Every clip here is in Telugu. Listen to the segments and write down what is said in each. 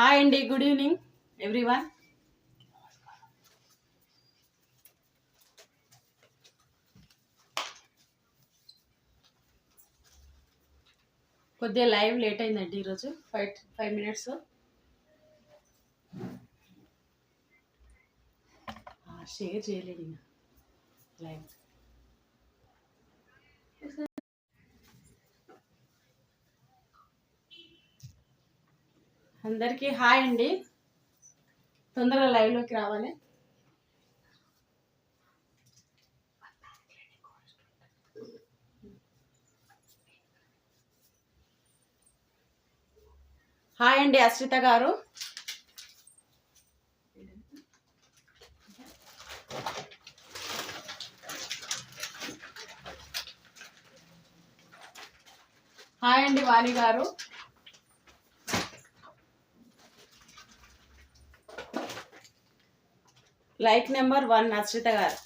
హాయ్ అండి, గుడ్ ఈవినింగ్ ఎవ్రీవన్. కొద్దిగా లైవ్ లేట్ అయిందండి ఈరోజు, 5 minutes. షేర్ చేయలేదు ఇంకా లైవ్. అందరికీ హాయ్ అండి, తొందరగా లైవ్లోకి రావాలి. హాయ్ అండి అశ్రిత గారు. హాయ్ అండి వాణి గారు. లైక్ నెంబర్ 1 అశ్రిత గారు.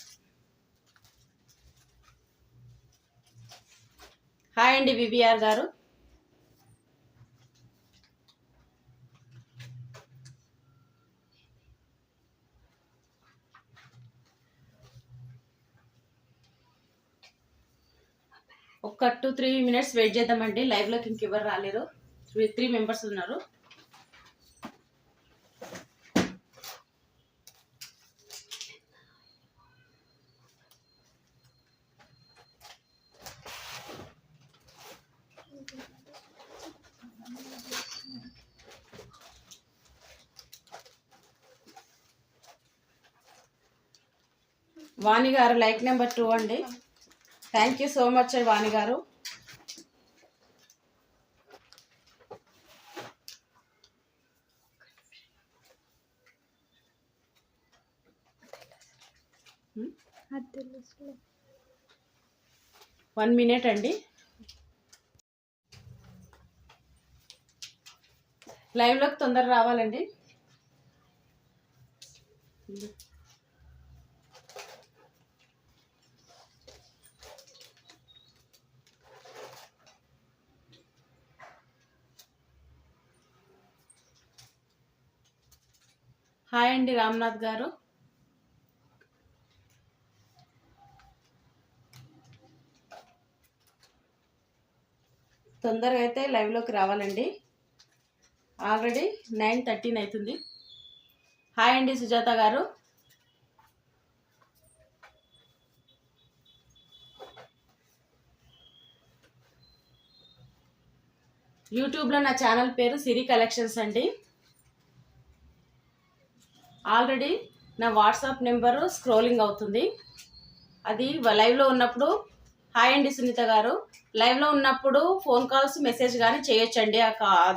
హాయ్ అండి వివిఆర్ గారు. ఒక 2-3 minutes వెయిట్ చేద్దామండి, లైవ్లోకి ఇంకెవరు రాలేరు. 3 members ఉన్నారు. వాణి గారు లైక్ నెంబర్ 2 అండి. థ్యాంక్ యూ సో మచ్ వాణి గారు. వన్ మినిట్ అండి, లైవ్లోకి తొందర రావాలండి. హాయ్ అండి రామ్నాథ్ గారు. తొందరగా అయితే లైవ్లోకి రావాలండి, ఆల్రెడీ 9:13 అవుతుంది. హాయ్ అండి సుజాత గారు. యూట్యూబ్లో నా ఛానల్ పేరు సిరి కలెక్షన్స్ అండి. ఆల్రెడీ నా వాట్సాప్ నెంబరు స్క్రోలింగ్ అవుతుంది. అది లైవ్లో ఉన్నప్పుడు, హాయ్ అండి సునీత గారు, లైవ్లో ఉన్నప్పుడు ఫోన్ కాల్స్ మెసేజ్ కానీ చేయొచ్చండి ఆ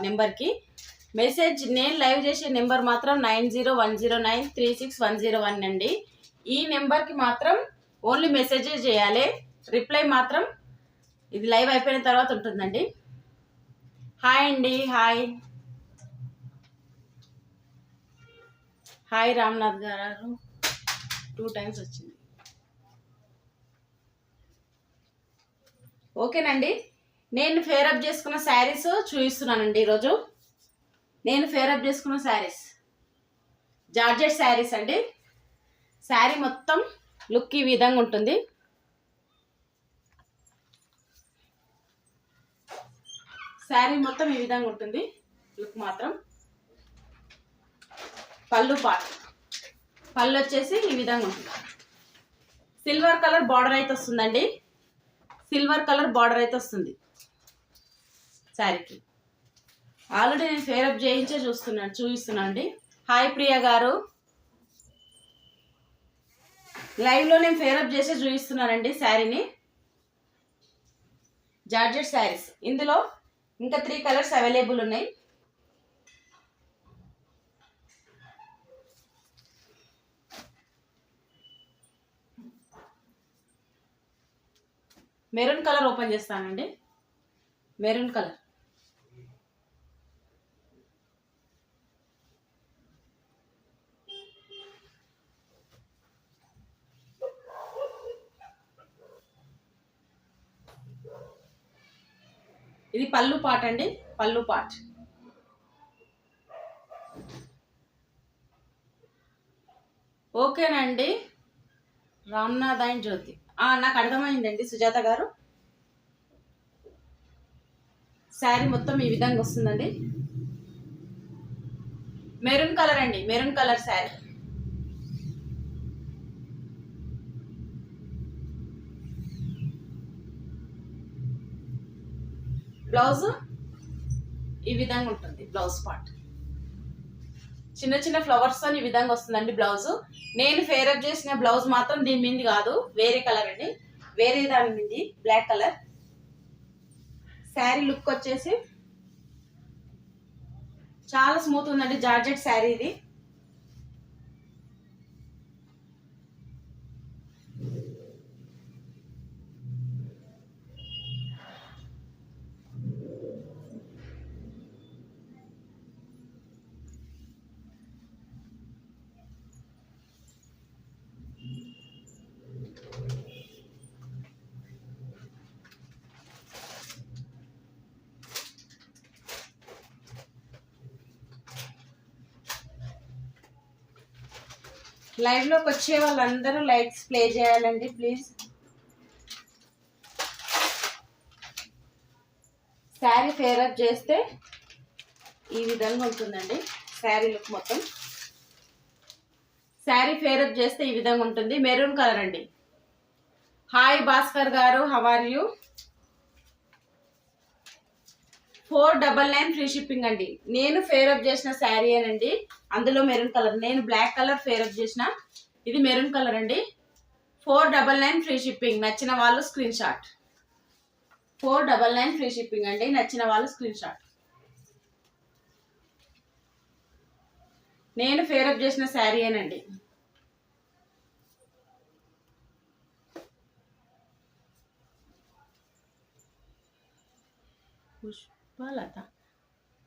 నెంబర్కి. మెసేజ్ నేను లైవ్ చేసే నెంబర్ మాత్రం 9010936101 అండి. ఈ నెంబర్కి మాత్రం ఓన్లీ మెసేజ్ చేయాలి, రిప్లై మాత్రం ఇది లైవ్ అయిపోయిన తర్వాత ఉంటుందండి. హాయ్ అండి. హాయ్ హాయ్ రామ్నాథ్ గారు. 2 times వచ్చింది. ఓకేనండి, నేను ఫేరప్ చేసుకున్న శారీస్ చూపిస్తున్నానండి ఈరోజు. నేను ఫేరప్ చేసుకున్న శారీస్ జార్జెట్ శారీస్ అండి. శారీ మొత్తం లుక్ ఈ విధంగా ఉంటుంది. శారీ మొత్తం ఈ విధంగా ఉంటుంది లుక్ మాత్రం. పళ్ళు వచ్చేసి ఈ విధంగా ఉంటుంది. సిల్వర్ కలర్ బార్డర్ అయితే వస్తుందండి, సిల్వర్ కలర్ బార్డర్ అయితే వస్తుంది శారీకి. ఆల్రెడీ నేను ఫేరప్ చేయించే చూపిస్తున్నాను అండి. హాయ్ ప్రియా గారు. లైవ్లో నేను ఫేరప్ చేసే చూపిస్తున్నానండి శారీని. జార్జెట్ శారీస్, ఇందులో ఇంకా 3 కలర్స్ అవైలబుల్ ఉన్నాయి. మెరూన్ కలర్ ఓపెన్ చేస్తానండి. మెరూన్ కలర్, ఇది పళ్ళు పాట్ అండి. పళ్ళు పాట్ ఓకేనండి. రామ్నాథ్ అండ్ జ్యోతి, నాకు అర్థమైందండి సుజాత గారు. శారీ మొత్తం ఈ విధంగా వస్తుందండి. మెరూన్ కలర్ అండి, మెరూన్ కలర్ శారీ. బ్లౌజ్ ఈ విధంగా ఉంటుంది. బ్లౌజ్ పార్ట్ చిన్న చిన్న ఫ్లవర్స్ తో ఈ విధంగా వస్తుందండి బ్లౌజ్. నేను ఫేరప్ చేసిన బ్లౌజ్ మాత్రం దీని మీద కాదు, వేరే కలర్ అండి, వేరే దాని మీద బ్లాక్ కలర్. శారీ లుక్ వచ్చేసి చాలా స్మూత్ ఉందండి, జార్జెట్ శారీ ఇది. లైవ్ లోకి వచ్చే వాళ్ళందరూ లైక్స్ ప్లే చేయాలండి ప్లీజ్. శారీ ఫేరప్ చేస్తే ఈ విధంగా ఉంటుందండి శారీ లుక్ మొత్తం. శారీ ఫేరప్ చేస్తే ఈ విధంగా ఉంటుంది. మెరూన్ కలర్ అండి. హాయ్ భాస్కర్ గారు, how are you? 499 free shipping అండి. నేను ఫేరప్ చేసిన శారీ అనండి, అందులో మెరూన్ కలర్. నేను బ్లాక్ కలర్ ఫేరప్ చేసిన, ఇది మెరూన్ కలర్ అండి. 499 ఫ్రీ షిప్పింగ్. నచ్చిన వాళ్ళు స్క్రీన్ షాట్. 499 ఫ్రీ షిప్పింగ్ అండి, నచ్చిన వాళ్ళు స్క్రీన్ షాట్. నేను ఫేరప్ చేసిన శారీ అనండి.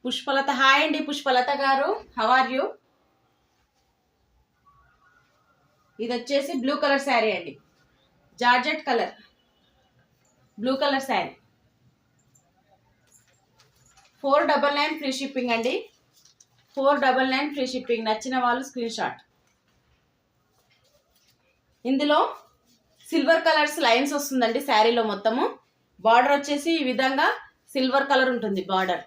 పుష్పలత హాయ్ అండి. పుష్పలత గారు, హౌ ఆర్ యూ? ఇది వచ్చేసి బ్లూ కలర్ శారీ అండి, georgette colour blue colour sari. 499 free shipping అండి. 499 ఫ్రీ షిప్పింగ్. నచ్చిన వాళ్ళు స్క్రీన్ షాట్. ఇందులో సిల్వర్ కలర్స్ లైన్స్ వస్తుందండి శారీలో మొత్తము. బార్డర్ వచ్చేసి ఈ విధంగా సిల్వర్ కలర్ ఉంటుంది బార్డర్.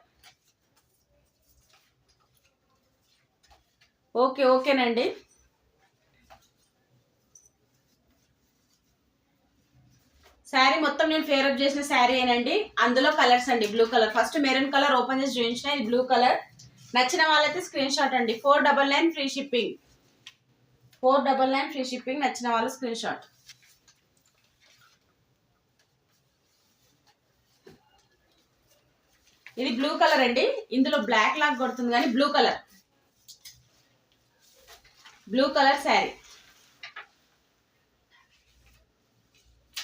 ఓకేనండి. శారీ మొత్తం నేను ఫేరప్ చేసిన శారీ ఏనండి, అందులో కలర్స్ అండి. Blue colour first maroon colour open చేసి చూపించిన, ఇది బ్లూ కలర్. నచ్చిన వాళ్ళైతే స్క్రీన్ షాట్ అండి. 499 ఫ్రీ షిప్పింగ్. 499 free shipping. నచ్చిన వాళ్ళు స్క్రీన్ షాట్. ఇది బ్లూ కలర్ అండి, ఇందులో బ్లాక్ లాగా కొడుతుంది కానీ blue colour, blue colour sari.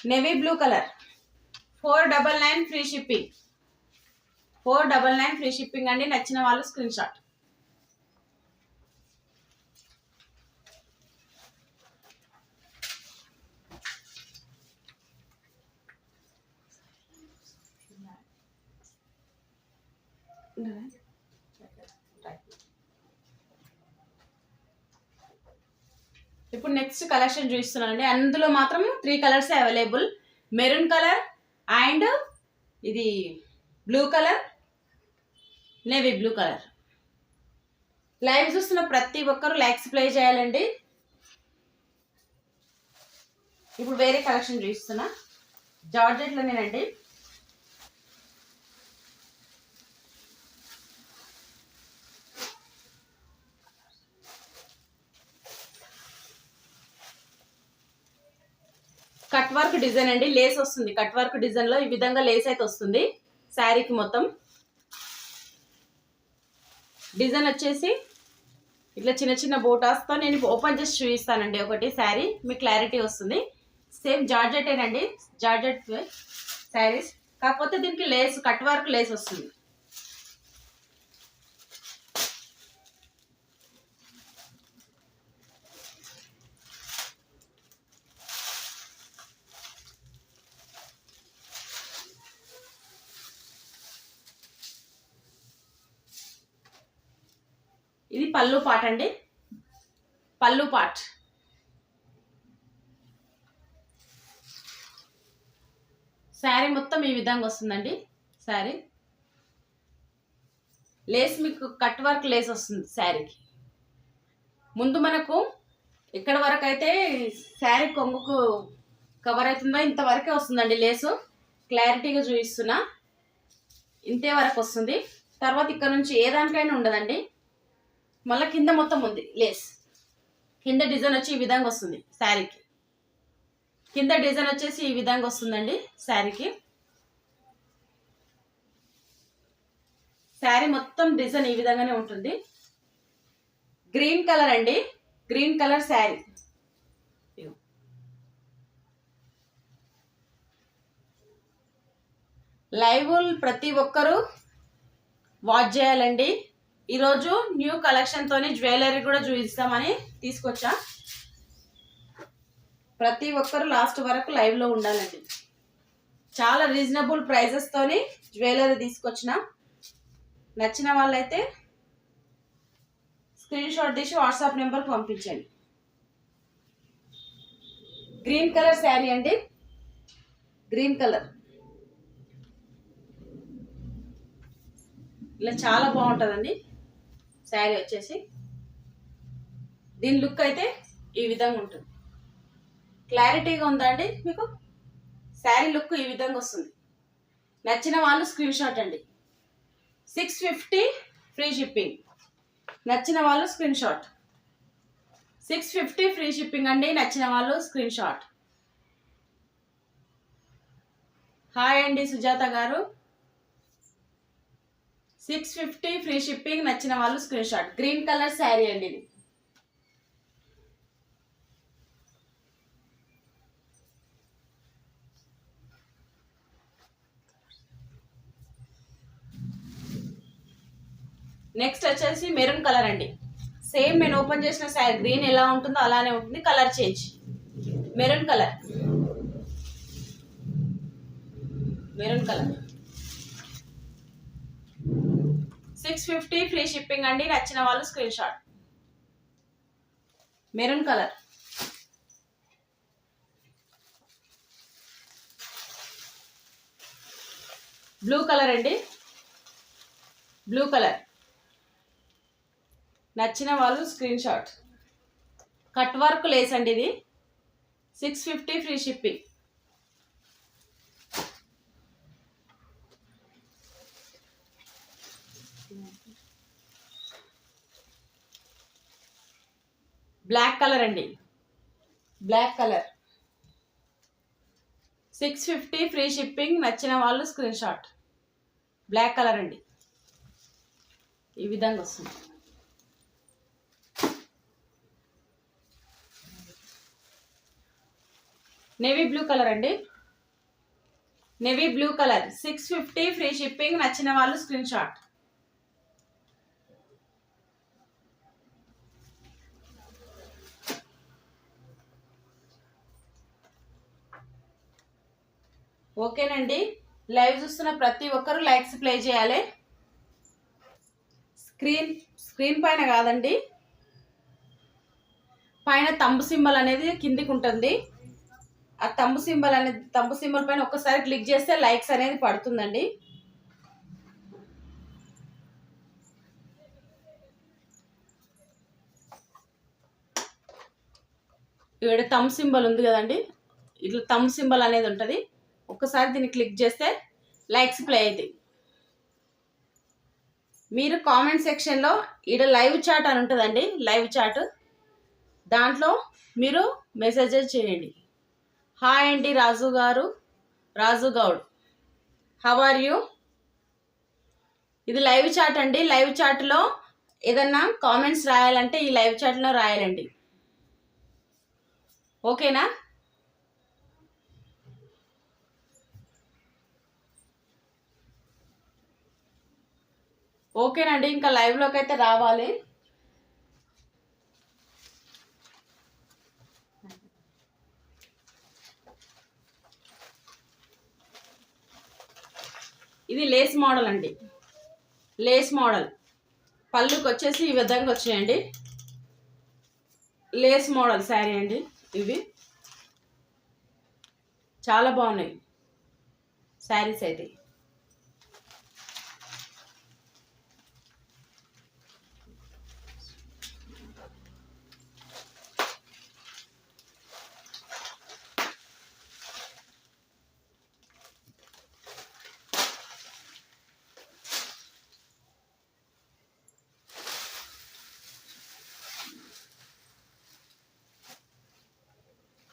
Navy blue colour. 499 free shipping. 499 free shipping అండి. నచ్చిన వాళ్ళు స్క్రీన్ షాట్. ఇప్పుడు నెక్స్ట్ కలెక్షన్ చూపిస్తున్నానండి, అందులో మాత్రం 3 colours available. Maroon colour and ఇది blue colour, navy blue colour. Live చూస్తున్న ప్రతి ఒక్కరు లైక్స్ ప్లే చేయాలండి. ఇప్పుడు వేరే కలెక్షన్ చూపిస్తున్నా, జార్జెట్లోనేనండి. కట్ వర్క్ డిజైన్ అండి, లేస్ వస్తుంది. కట్ వర్క్ డిజైన్ లో ఈ విధంగా లేస్ అయితే వస్తుంది శారీకి మొత్తం. డిజైన్ వచ్చేసి ఇట్లా చిన్న చిన్న బోటాస్తో నేను ఓపెన్ చేసి చూపిస్తానండి ఒకటి శారీ, మీకు క్లారిటీ వస్తుంది. సేమ్ జార్జెటేనండి, జార్జెట్ శారీస్, కాకపోతే దీనికి లేస్ కట్ వర్క్ లేస్ వస్తుంది. ఇది పళ్ళు పాట్ అండి, పళ్ళు పాట్. శారీ మొత్తం ఈ విధంగా వస్తుందండి. శారీ లేస్ మీకు కట్ వర్క్ లేస్ వస్తుంది శారీకి. ముందు మనకు ఇక్కడ వరకు అయితే శారీ కొంగుకు కవర్ అవుతుందో ఇంతవరకే వస్తుందండి లేసు. క్లారిటీగా చూపిస్తున్నా, ఇంతే వరకు వస్తుంది. తర్వాత ఇక్కడ నుంచి ఏ దానికైనా ఉండదండి. మళ్ళీ కింద మొత్తం ఉంది లేస్. కింద డిజైన్ వచ్చి ఈ విధంగా వస్తుంది శారీకి. కింద డిజైన్ వచ్చేసి ఈ విధంగా వస్తుందండి శారీకి. శారీ మొత్తం డిజైన్ ఈ విధంగానే ఉంటుంది. గ్రీన్ కలర్ అండి, గ్రీన్ కలర్ శారీ. లైవ్ ప్రతి ఒక్కరూ వాచ్ చేయాలండి. ఈరోజు న్యూ కలెక్షన్ తోని జ్యువెలరీ కూడా చూపిస్తామని తీసుకొచ్చా. ప్రతి ఒక్కరు లాస్ట్ వరకు లైవ్ లో ఉండాలండి. చాలా రీజనబుల్ ప్రైజెస్ తోని జ్యువెలరీ తీసుకొచ్చిన. నచ్చిన వాళ్ళైతే స్క్రీన్ షాట్ తీసి వాట్సాప్ నెంబర్కి పంపించండి. గ్రీన్ కలర్ శారీ అండి, గ్రీన్ కలర్. ఇలా చాలా బాగుంటుందండి శారీ వచ్చేసి. దీని లుక్ అయితే ఈ విధంగా ఉంటుంది. క్లారిటీగా ఉందా అండి మీకు? శారీ లుక్ ఈ విధంగా వస్తుంది. నచ్చిన వాళ్ళు స్క్రీన్ షాట్ అండి. 650 ఫ్రీ షిప్పింగ్. నచ్చిన వాళ్ళు స్క్రీన్ షాట్. 650 ఫ్రీ షిప్పింగ్ అండి. నచ్చిన వాళ్ళు స్క్రీన్ షాట్. హాయ్ అండి సుజాత గారు. 650 ఫ్రీ షిప్పింగ్. నచ్చిన వాళ్ళు screen shot. Green colour sari అండి ఇది. నెక్స్ట్ వచ్చేసి మెరూన్ కలర్ అండి. సేమ్ నేను ఓపెన్ చేసిన శారీ గ్రీన్ ఎలా ఉంటుందో అలానే ఉంటుంది, colour change. Maroon colour, maroon colour. 650 free shipping అండి. నచ్చిన వాళ్ళు screen shot. Maroon colour. Blue colour అండి, బ్లూ కలర్. నచ్చిన వాళ్ళు screen shot. Cut work lace అండి ఇది. 650 ఫ్రీ షిప్పింగ్. బ్లాక్ కలర్ అండి, బ్లాక్ కలర్. 650 free shipping. నచ్చిన వాళ్ళు స్క్రీన్ షాట్. బ్లాక్ కలర్ అండి, ఈ విధంగా వస్తుంది. నేవీ బ్లూ కలర్ అండి, navy blue colour. 650 free shipping. నచ్చిన వాళ్ళు స్క్రీన్ షాట్. ఓకేనండి. లైవ్ చూస్తున్న ప్రతి ఒక్కరు లైక్స్ ప్లే చేయాలి. స్క్రీన్ పైన కాదండి, పైన తంబు సింబల్ అనేది కిందికి ఉంటుంది. ఆ తంబు సింబల్ పైన ఒక్కసారి క్లిక్ చేస్తే లైక్స్ అనేది పడుతుందండి. ఇక్కడ తంబు సింబల్ ఉంది కదండి, ఇట్లా తంబు సింబల్ అనేది ఉంటుంది. ఒక్కసారి దీన్ని క్లిక్ చేస్తే లైక్స్ ప్లే అవుతాయి. మీరు కామెంట్ సెక్షన్లో ఇక్కడ లైవ్ చాట్ అని ఉంటుందండి, లైవ్ చాట్. దాంట్లో మీరు మెసేజెస్ చేయండి. హాయ్ అండి రాజు గారు, రాజు గౌడ్, హౌ ఆర్ యూ. ఇది లైవ్ చాట్ అండి. లైవ్ చాట్లో ఏదన్నా కామెంట్స్ రాయాలంటే ఈ లైవ్ చాట్లో రాయాలండి. ఓకేనా? ఓకేనండి. ఇంకా లైవ్లోకి అయితే రావాలి. ఇది లేస్ మోడల్ అండి, లేస్ మోడల్. పళ్ళుకి వచ్చేసి ఈ విధంగా వచ్చాయండి. లేస్ మోడల్ శారీ అండి. ఇవి చాలా బాగున్నాయి శారీస్ అయితే.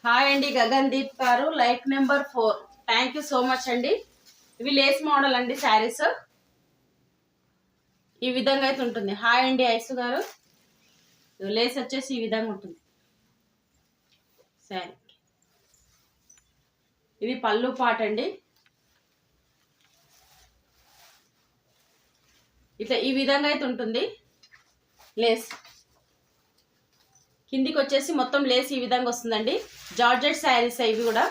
హాయ్ అండి గగన్దీప్ గారు, like number 4. Thank you so much అండి. ఇవి లేస్ మోడల్ అండి శారీస్. ఈ విధంగా అయితే ఉంటుంది. హాయ్ అండి ఐసు గారు. లేస్ వచ్చేసి ఈ విధంగా ఉంటుంది శారీ. ఇది పళ్ళు పాట అండి. ఇట్లా ఈ విధంగా అయితే ఉంటుంది లేస్. కిందికి వచ్చేసి మొత్తం లేస్ ఈ విధంగా వస్తుందండి. జార్జెట్ శారీస్ ఇవి కూడా.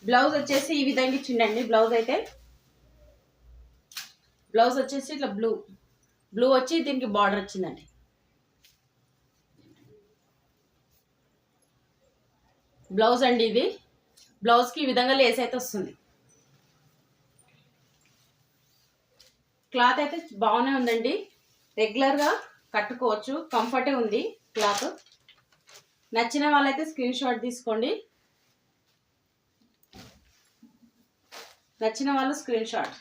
బ్లౌజ్ వచ్చేసి ఈ విధంగా ఇచ్చిండండి. బ్లౌజ్ అయితే బ్లౌజ్ వచ్చేసి ఇట్లా బ్లూ వచ్చి దీనికి బార్డర్ వచ్చిందండి. బ్లౌజ్ అండి ఇది. బ్లౌజ్కి ఈ విధంగా లేస్ అయితే వస్తుంది. క్లాత్ అయితే బాగానే ఉందండి. రెగ్యులర్గా కట్టుకోవచ్చు, కంఫర్టే ఉంది క్లాత్. నచ్చిన వాళ్ళైతే స్క్రీన్ షాట్ తీసుకోండి. నచ్చిన వాళ్ళు స్క్రీన్ షాట్.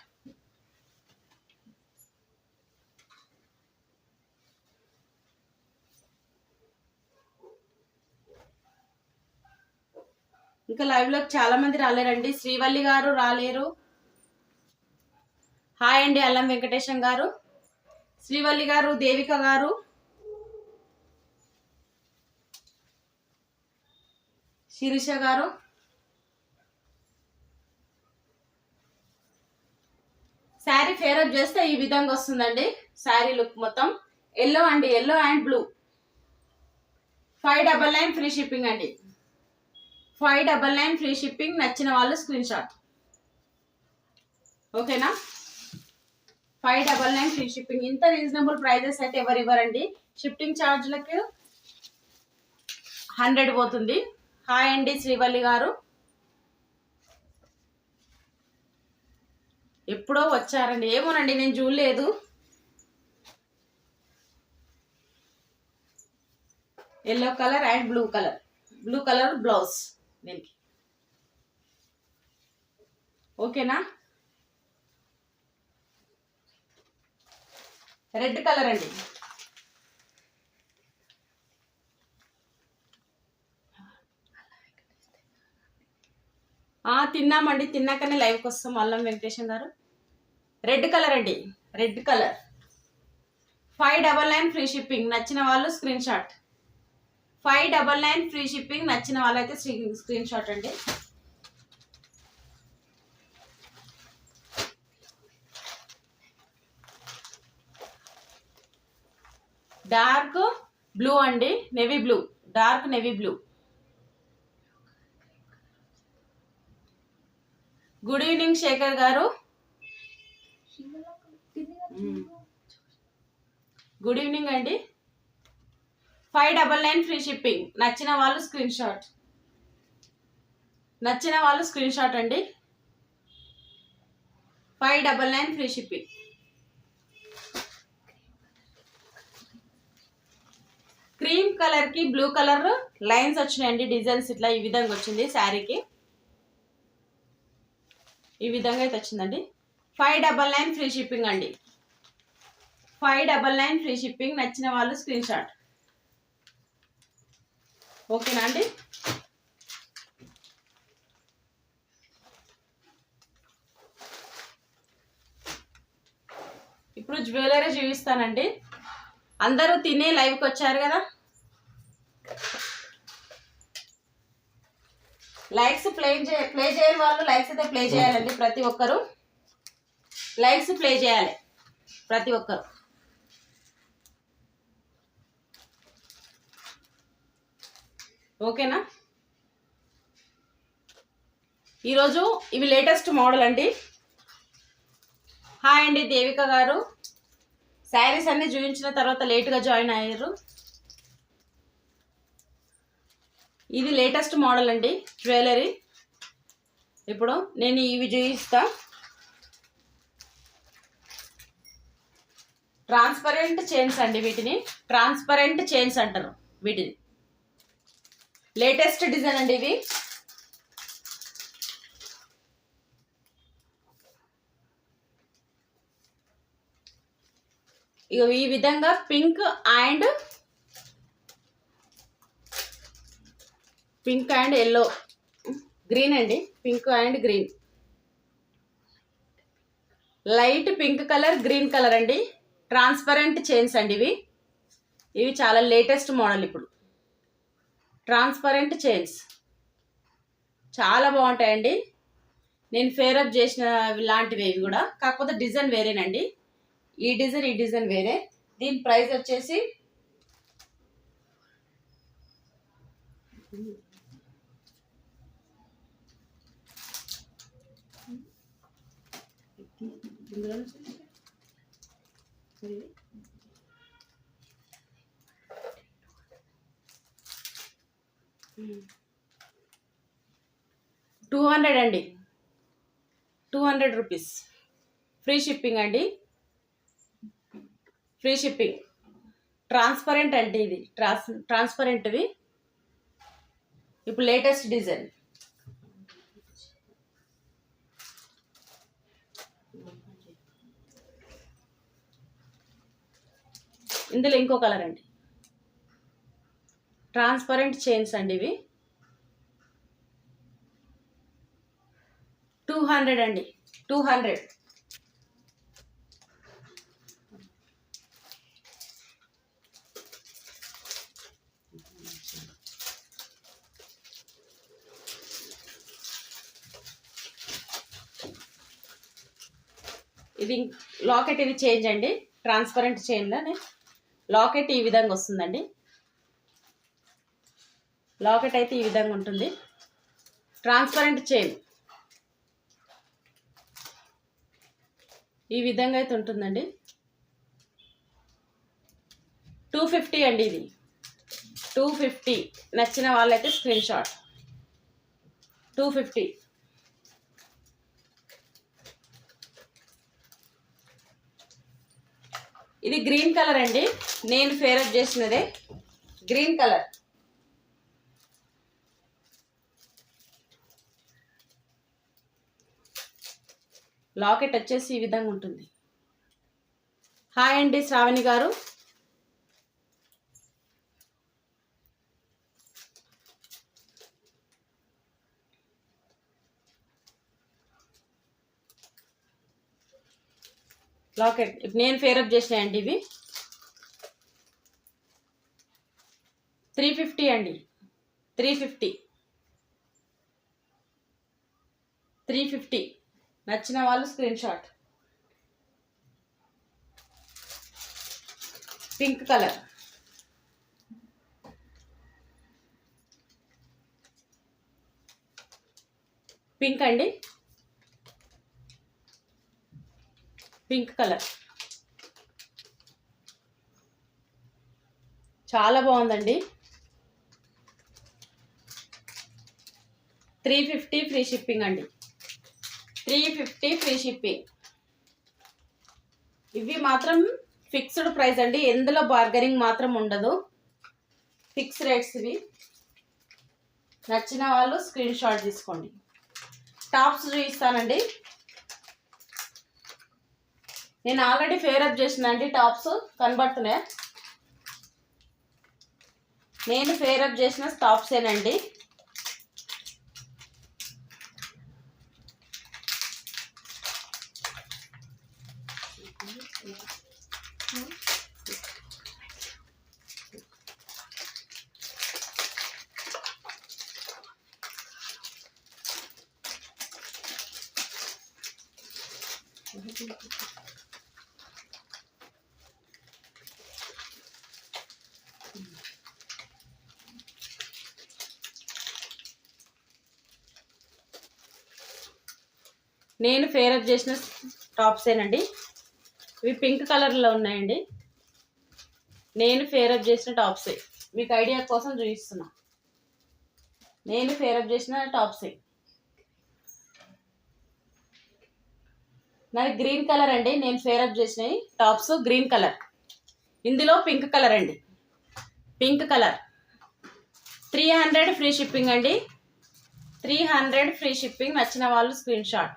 ఇంకా లైవ్లో చాలా మంది రాలేరండి. శ్రీవల్లి గారు రాలేరు. హాయ్ అండి అల్లం వెంకటేశం గారు, శ్రీవల్లి గారు, దేవిక గారు, శిరీష గారు. శారీ ఫేరప్ చేస్తే ఈ విధంగా వస్తుందండి. శారీ లుక్ మొత్తం ఎల్లో అండి, yellow and blue. 599 free shipping అండి. 599 ఫ్రీ షిప్పింగ్. నచ్చిన వాళ్ళు స్క్రీన్ షాట్. ఓకేనా? 599 ఫ్రీ షిప్పింగ్. ఇంత రీజనబుల్ ప్రైజెస్ అయితే ఎవరు ఇవ్వరండి. షిఫ్టింగ్ ఛార్జ్లకు 100 పోతుంది. హాయ్ అండి శ్రీవల్లి గారు. ఎప్పుడో వచ్చారండి. ఏమోనండి నేను చూడలేదు. Yellow colour and blue colour blouse దీనికి. ఓకేనా? రెడ్ కలర్ అండి. తిన్నామండి, తిన్నాకనే లైవ్కి వస్తాం. అల్లం వెంకటేశం గారు. రెడ్ కలర్ అండి, రెడ్ కలర్. 599 free shipping. నచ్చిన వాళ్ళు స్క్రీన్ షాట్. 599 free shipping. నచ్చిన వాళ్ళైతే స్క్రీన్ షాట్ అండి. డార్క్ బ్లూ అండి, navy blue, dark navy blue. Good evening Shekar గారు. గుడ్ ఈవినింగ్ అండి. 599 ఫ్రీ షిప్పింగ్. నచ్చిన వాళ్ళు స్క్రీన్ షాట్. నచ్చిన వాళ్ళు స్క్రీన్ షాట్ అండి. 599 ఫ్రీ షిప్పింగ్. క్రీమ్ కలర్ కి బ్లూ కలర్ లైన్స్ వచ్చినాయండి. డిజైన్స్ ఇట్లా ఈ విధంగా వచ్చింది శారీకి. ఈ విధంగా అయితే వచ్చిందండి. 599 ఫ్రీ షిప్పింగ్ అండి. 599 ఫ్రీ షిప్పింగ్. నచ్చిన వాళ్ళు స్క్రీన్ షాట్. ఓకేనా అండి? ఇప్పుడు జ్యువెలరీ చూపిస్తానండి. అందరూ తినే లైవ్కి వచ్చారు కదా. లైక్స్ ప్లే చేయని వాళ్ళు లైక్స్ అయితే ప్లే చేయాలండి. ప్రతి ఒక్కరు లైక్స్ ప్లే చేయాలి, ప్రతి ఒక్కరు. ఓకేనా. ఈరోజు ఇవి లేటెస్ట్ మోడల్ అండి. హాయ్ అండి దేవిక గారు. శారీస్ అన్ని చూపించిన తర్వాత లేట్గా జాయిన్ అయ్యారు. ఇది లేటెస్ట్ మోడల్ అండి జ్యువెలరీ. ఇప్పుడు నేను ఇవి చూపిస్తా. ట్రాన్స్పరెంట్ చైన్స్ అండి, వీటిని ట్రాన్స్పరెంట్ చైన్స్ అంటారు. వీటిని లేటెస్ట్ డిజైన్ అండి ఇవి. ఇక ఈ విధంగా పింక్ అండ్ ఎల్లో, గ్రీన్ అండి, pink and green, light pink colour, green colour అండి. ట్రాన్స్పరెంట్ చైన్స్ అండి ఇవి చాలా లేటెస్ట్ మోడల్. ఇప్పుడు ట్రాన్స్పరెంట్ చైన్స్ చాలా బాగుంటాయండి. నేను ఫేరప్ చేసిన లాంటివి ఇవి కూడా, కాకపోతే డిజైన్ వేరేనండి. ఈ డిజైన్ వేరే. దీని ప్రైస్ వచ్చేసి $200 అండి, 200 రూపీస్. ఫ్రీ షిప్పింగ్ అండి, ఫ్రీ షిప్పింగ్. ట్రాన్స్పరెంట్ అంటే ఇది ట్రాన్స్పరెంట్వి. ఇప్పుడు లేటెస్ట్ డిజైన్. ఇందులో ఇంకో కలర్ అండి. ట్రాన్స్పరెంట్ చైన్స్ అండి ఇవి. 200 అండి, 200. ఇది లాకెట్, ఇది చేంజ్ అండి. ట్రాన్స్పరెంట్ చైన్లోనే లాకెట్ ఈ విధంగా వస్తుందండి. లాకెట్ అయితే ఈ విధంగా ఉంటుంది. ట్రాన్స్పరెంట్ చైన్ ఈ విధంగా అయితే ఉంటుందండి. 250 అండి ఇది, 250. నచ్చిన వాళ్ళైతే స్క్రీన్ షాట్. 250. ఇది గ్రీన్ కలర్ అండి, నేను ఫేవరెట్ చేసినదే గ్రీన్ కలర్. లాకెట్ వచ్చేసి ఈ విధంగా ఉంటుంది. హాయ్ అండి శ్రావణి గారు. లాకెట్ నేను ఫేవరెట్ చేసినాయండి ఇవి. 350 అండి, 350. నచ్చిన వాళ్ళు screen shot. Pink colour, pink అండి, పింక్ కలర్ చాలా బాగుందండి. 350 ఫ్రీ షిప్పింగ్ అండి, 350 ఫ్రీ షిప్పింగ్. ఇవి మాత్రం ఫిక్స్డ్ ప్రైస్ అండి, ఎందులో బార్గెనింగ్ మాత్రం ఉండదు. ఫిక్స్ రేట్స్ ఇవి. నచ్చిన వాళ్ళు స్క్రీన్ షాట్ తీసుకోండి. టాప్స్ చూపిస్తానండి. నేను ఆల్రెడీ ఫేరప్ చేసిన అండి. టాప్స్ కనబడుతున్నాయా? నేను ఫేరప్ చేసిన టాప్సేనండి. నేను ఫేరప్ చేసిన టాప్సేనండి. ఇవి పింక్ కలర్లో ఉన్నాయండి. నేను ఫేరప్ చేసిన టాప్సే, మీకు ఐడియా కోసం చూపిస్తున్నా. నేను ఫేరప్ చేసిన టాప్సే. నాది గ్రీన్ కలర్ అండి. నేను ఫేరప్ చేసినవి టాప్స్ గ్రీన్ కలర్. ఇందులో పింక్ కలర్ అండి. పింక్ కలర్ 300 ఫ్రీ షిప్పింగ్ అండి. 300 ఫ్రీ షిప్పింగ్. నచ్చిన వాళ్ళు స్క్రీన్ షాట్.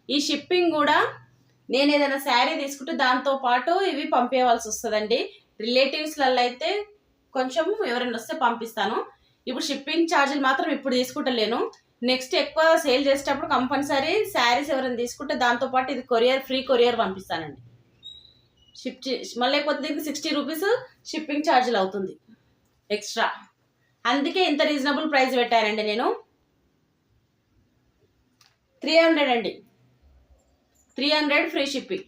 ఈ షిప్పింగ్ కూడా నేను ఏదైనా శారీ తీసుకుంటే దాంతో పాటు ఇవి పంపించవలసి వస్తుందండి. రిలేటివ్స్లలో అయితే కొంచెం ఎవరైనా వస్తే పంపిస్తాను. ఇప్పుడు షిప్పింగ్ ఛార్జీలు మాత్రం ఇప్పుడు తీసుకుంటలేను. నెక్స్ట్ ఎక్కువ సేల్ చేసేటప్పుడు కంపల్సరీ శారీస్ ఎవరైనా తీసుకుంటే దాంతోపాటు ఇది కొరియర్, ఫ్రీ కొరియర్ పంపిస్తానండి. మళ్ళీ లేకపోతే దీనికి 60 రూపీస్ షిప్పింగ్ ఛార్జీలు అవుతుంది ఎక్స్ట్రా. అందుకే ఇంత రీజనబుల్ ప్రైస్ పెట్టానండి నేను. 300 అండి. 300 ఫ్రీ షిప్పింగ్.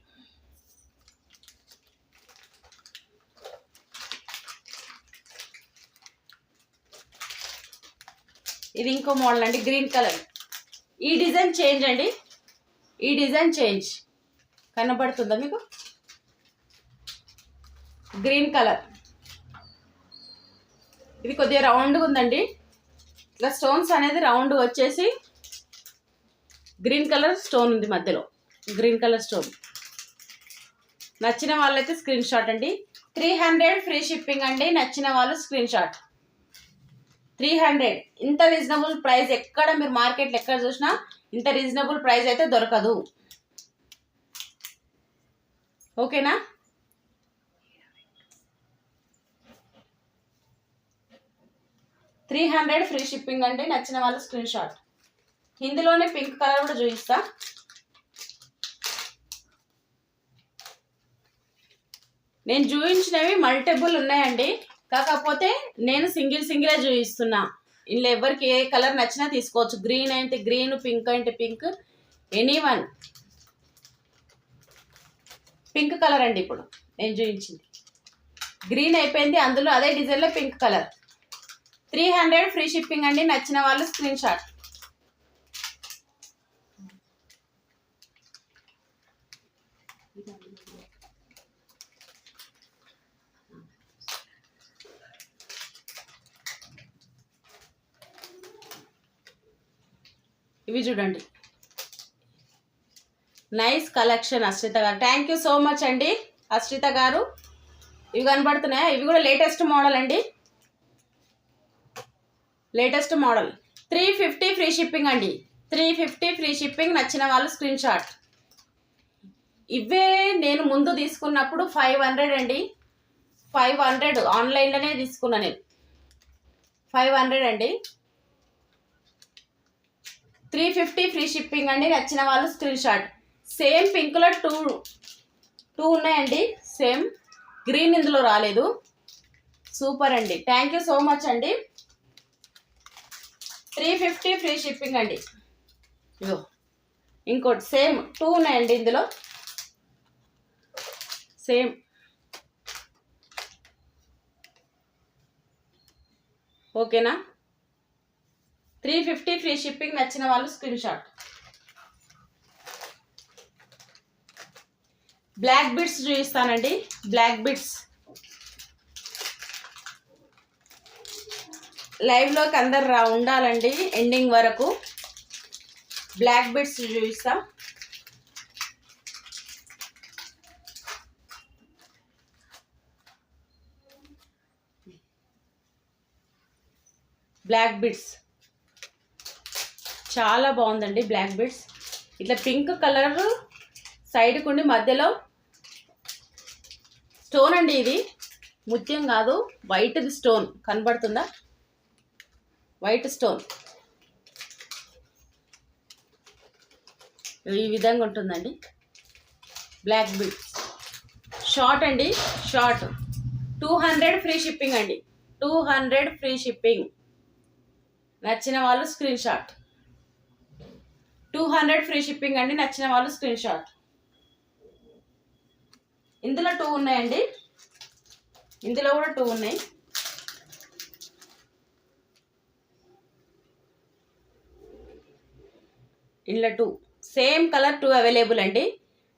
ఇది ఇంకో మోడల్ అండి, గ్రీన్ కలర్. ఈ డిజైన్ చేంజ్ అండి. ఈ డిజైన్ చేంజ్ కనబడుతుందా మీకు? Green colour. ఇది కొద్దిగా రౌండ్గా ఉందండి. ఇట్లా స్టోన్స్ అనేది రౌండ్ వచ్చేసి గ్రీన్ కలర్ స్టోన్ ఉంది మధ్యలో. Green colour stone. నచ్చిన వాళ్ళైతే స్క్రీన్ షాట్ అండి. 300 ఫ్రీ షిప్పింగ్ అండి. నచ్చిన వాళ్ళు స్క్రీన్ షాట్. 300. ఇంత రీజనబుల్ ప్రైస్ ఎక్కడ మీరు మార్కెట్లో ఎక్కడ చూసినా ఇంత రీజనబుల్ ప్రైస్ అయితే దొరకదు. ఓకేనా? $300 ఫ్రీ షిప్పింగ్ అండి. నచ్చిన వాళ్ళు స్క్రీన్ షాట్. ఇందులోనే పింక్ కలర్ కూడా చూపిస్తా. నేను చూపించినవి మల్టిపుల్ ఉన్నాయండి. కాకపోతే నేను సింగిలే చూపిస్తున్నా. ఇందులో ఎవరికి ఏ కలర్ నచ్చినా తీసుకోవచ్చు. గ్రీన్ అంటే గ్రీన్, పింక్ అంటే పింక్, ఎనీవన్. పింక్ కలర్ అండి ఇప్పుడు నేను చూపించింది. గ్రీన్ అయిపోయింది, అందులో అదే డిజైన్లో పింక్ కలర్. 300 ఫ్రీ షిప్పింగ్ అండి. నచ్చిన వాళ్ళు స్క్రీన్ షాట్. ఇవి చూడండి, నైస్ కలెక్షన్. అశ్రిత గారు, థ్యాంక్ యూ సో మచ్ అండి అశ్రిత గారు. ఇవి కనబడుతున్నాయా? ఇవి కూడా లేటెస్ట్ మోడల్ అండి. Latest model. 350 ఫ్రీ షిప్పింగ్ అండి. 350 ఫ్రీ షిప్పింగ్. నచ్చిన వాళ్ళు స్క్రీన్ షాట్. ఇవే నేను ముందు తీసుకున్నప్పుడు 500 అండి. 500 ఆన్లైన్లోనే తీసుకున్నా నేను. 500 అండి. 350 ఫ్రీ షిప్పింగ్ అండి. నచ్చిన వాళ్ళు స్క్రీన్ షాట్. సేమ్ పింక్లో టూ ఉన్నాయండి. సేమ్ గ్రీన్ ఇందులో రాలేదు. సూపర్ అండి. థ్యాంక్ యూ సో మచ్ అండి. 350 ఫ్రీ షిప్పింగ్ అండి. ఇదో ఇంకోటి సేమ్ 2 ఉన్నాయండి ఇందులో. సేమ్ ఓకేనా? 350 ఫ్రీ షిప్పింగ్. నచ్చిన వాళ్ళు స్క్రీన్ షాట్. బ్లాక్ బిట్స్ చూపిస్తానండి. బ్లాక్ బిట్స్ లైవ్లోకి అందరు ఉండాలండి ఎండింగ్ వరకు. బ్లాక్ బిట్స్ చూపిస్తా. బ్లాక్ బిట్స్ చాలా బాగుందండి. బ్లాక్ బిట్స్ ఇట్లా పింక్ కలర్ సైడ్కి ఉండి మధ్యలో స్టోన్ అండి. ఇది ముత్యం కాదు, వైట్ది స్టోన్ కనబడుతుందా? వైట్ స్టోన్ ఈ విధంగా ఉంటుందండి. బ్లాక్ బిట్స్ షార్ట్ అండి. షార్ట్ 200 ఫ్రీ షిప్పింగ్ అండి. 200 ఫ్రీ షిప్పింగ్. నచ్చిన వాళ్ళు స్క్రీన్ షాట్. 200 ఫ్రీ షిప్పింగ్ అండి. నచ్చిన వాళ్ళు స్క్రీన్ షాట్. ఇందులో 2 ఉన్నాయండి. ఇందులో కూడా 2 ఉన్నాయి. ఇందులో 2 సేమ్ కలర్ 2 అవైలబుల్ అండి.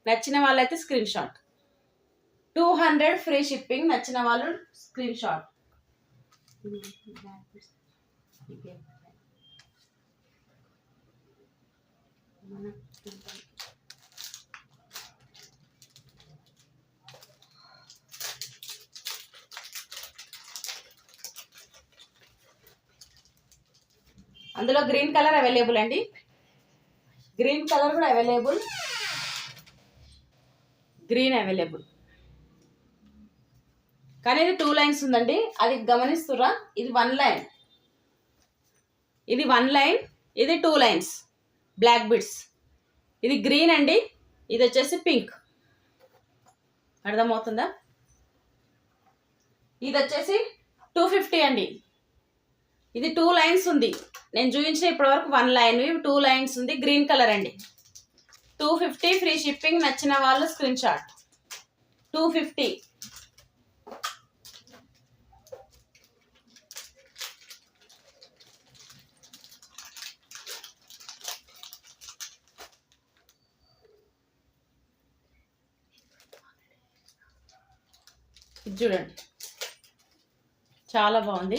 నచ్చిన వాళ్ళైతే స్క్రీన్ షాట్. 200 free shipping. నచ్చిన వాళ్ళు స్క్రీన్ షాట్. అందులో గ్రీన్ కలర్ అవైలబుల్ అండి. గ్రీన్ కలర్ కూడా అవైలబుల్. గ్రీన్ అవైలబుల్ కానీ ఇది 2 లైన్స్ ఉందండి. అది గమనిస్తురా? ఇది 1 లైన్, ఇది 1 లైన్, ఇది 2 లైన్స్ బ్లాక్ బిడ్స్. ఇది గ్రీన్ అండి, ఇది వచ్చేసి పింక్. అర్థమవుతుందా? ఇది వచ్చేసి 250 అండి. ఇది 2 లైన్స్ ఉంది. నేను చూపించిన ఇప్పటివరకు 1 లైన్, 2 లైన్స్ ఉంది. గ్రీన్ కలర్ అండి. 250 ఫ్రీ షిప్పింగ్. నచ్చిన వాళ్ళు స్క్రీన్ షాట్. 250. ఇది చూడండి, చాలా బాగుంది.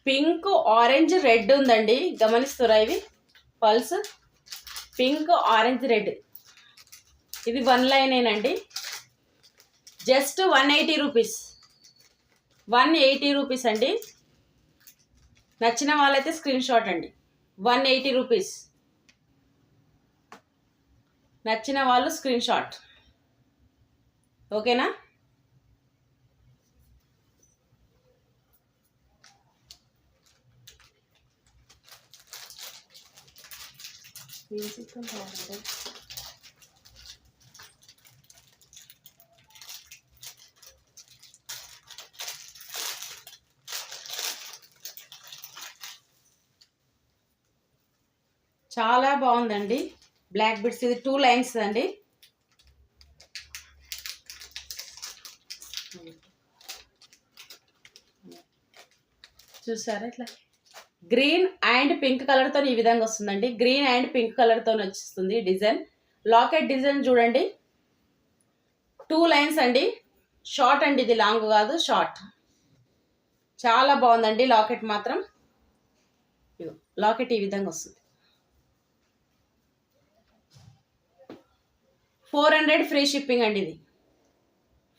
పింక్, ఆరెంజ్, రెడ్ ఉందండి. గమనిస్తురా? ఇవి పల్స్ పింక్, ఆరెంజ్, రెడ్. ఇది 1 లైనేనండి. Just 180 rupees. 180 రూపీస్ అండి. నచ్చిన వాళ్ళైతే స్క్రీన్ షాట్ అండి. 180 రూపీస్. నచ్చిన వాళ్ళు స్క్రీన్ షాట్. ఓకేనా? చాలా బాగుందండి. Black beads. ఇది 2 లైన్స్ అండి. చూసారా? ఇట్లా గ్రీన్ అండ్ పింక్ కలర్తో ఈ విధంగా వస్తుందండి. గ్రీన్ అండ్ పింక్ కలర్తో వచ్చేస్తుంది డిజైన్. లాకెట్ డిజైన్ చూడండి. 2 లైన్స్ అండి. షార్ట్ అండి, ఇది లాంగ్ కాదు, షార్ట్. చాలా బాగుందండి లాకెట్ మాత్రం. లాకెట్ ఈ విధంగా వస్తుంది. 400 ఫ్రీ షిప్పింగ్ అండి. ఇది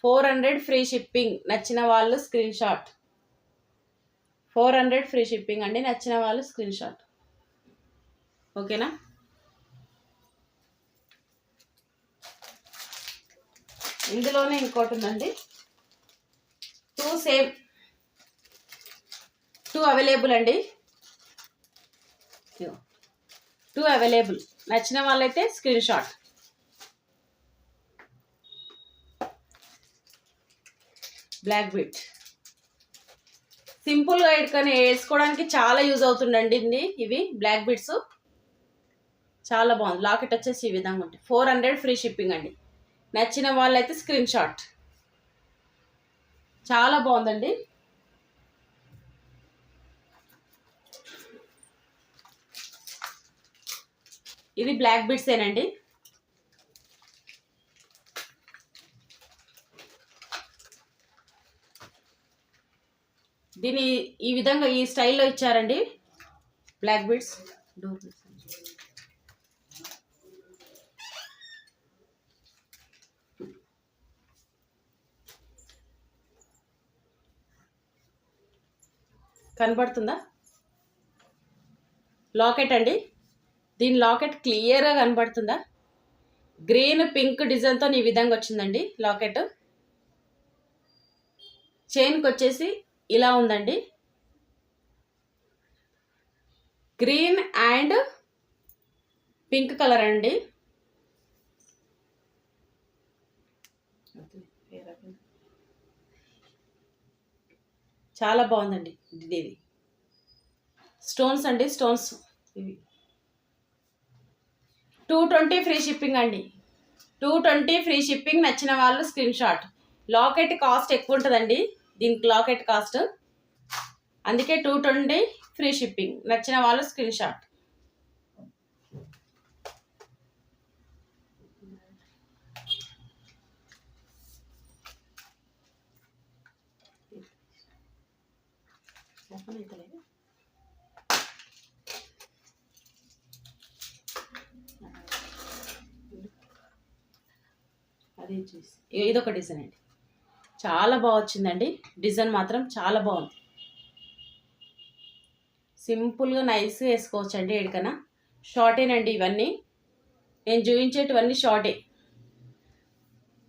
400 ఫ్రీ షిప్పింగ్. నచ్చిన వాళ్ళు స్క్రీన్ షాట్. 400 ఫ్రీ షిప్పింగ్ అండి. నచ్చిన వాళ్ళు స్క్రీన్ షాట్. ఓకేనా? ఇందులోనే ఇంకోటి ఉందండి. 2 అవైలబుల్ అండి. 2 అవైలబుల్. నచ్చిన వాళ్ళైతే స్క్రీన్ షాట్. బ్లాక్ బిట్ సింపుల్గా ఇక్కడనే వేసుకోవడానికి చాలా యూజ్ అవుతుందండి. ఇవి బ్లాక్ బిట్స్ చాలా బాగుంది. లాకెట్ వచ్చేసి ఈ విధంగా ఉంటుంది. 400 ఫ్రీ షిప్పింగ్ అండి. నచ్చిన వాళ్ళైతే స్క్రీన్ షాట్. చాలా బాగుందండి. ఇది బ్లాక్ బిట్స్ ఏనండి. దీని ఈ విధంగా ఈ స్టైల్లో ఇచ్చారండి బ్లాక్ బిట్స్. కనబడుతుందా? లాకెట్ అండి. దీని లాకెట్ క్లియర్గా కనబడుతుందా? గ్రీన్ పింక్ డిజైన్తో ఈ విధంగా వచ్చిందండి లాకెట్. చైన్కి వచ్చేసి ఇలా ఉందండి. గ్రీన్ అండ్ పింక్ కలర్ అండి. చాలా బాగుందండి. ఇది స్టోన్స్ అండి. స్టోన్స్ ఇవి 220 ఫ్రీ షిప్పింగ్ అండి. 220 ఫ్రీ షిప్పింగ్. నచ్చిన వాళ్ళు స్క్రీన్ షాట్. లాకెట్ కాస్ట్ ఎక్కువ ఉంటుందండి. దీనికి లాకెట్ కాస్ట్, అందుకే 220 ఫ్రీ షిప్పింగ్. నచ్చిన వాళ్ళు స్క్రీన్ షాట్. ఓపెన్ అవుతలేదు. అది చూసి ఇదొక డిజైన్ అండి, చాలా బాగా వచ్చిందండి. డిజైన్ మాత్రం చాలా బాగుంది. సింపుల్గా నైస్గా వేసుకోవచ్చు అండి. ఎడికన్నా షార్టేనండి ఇవన్నీ, నేను చూపించేటివన్నీ షార్టే.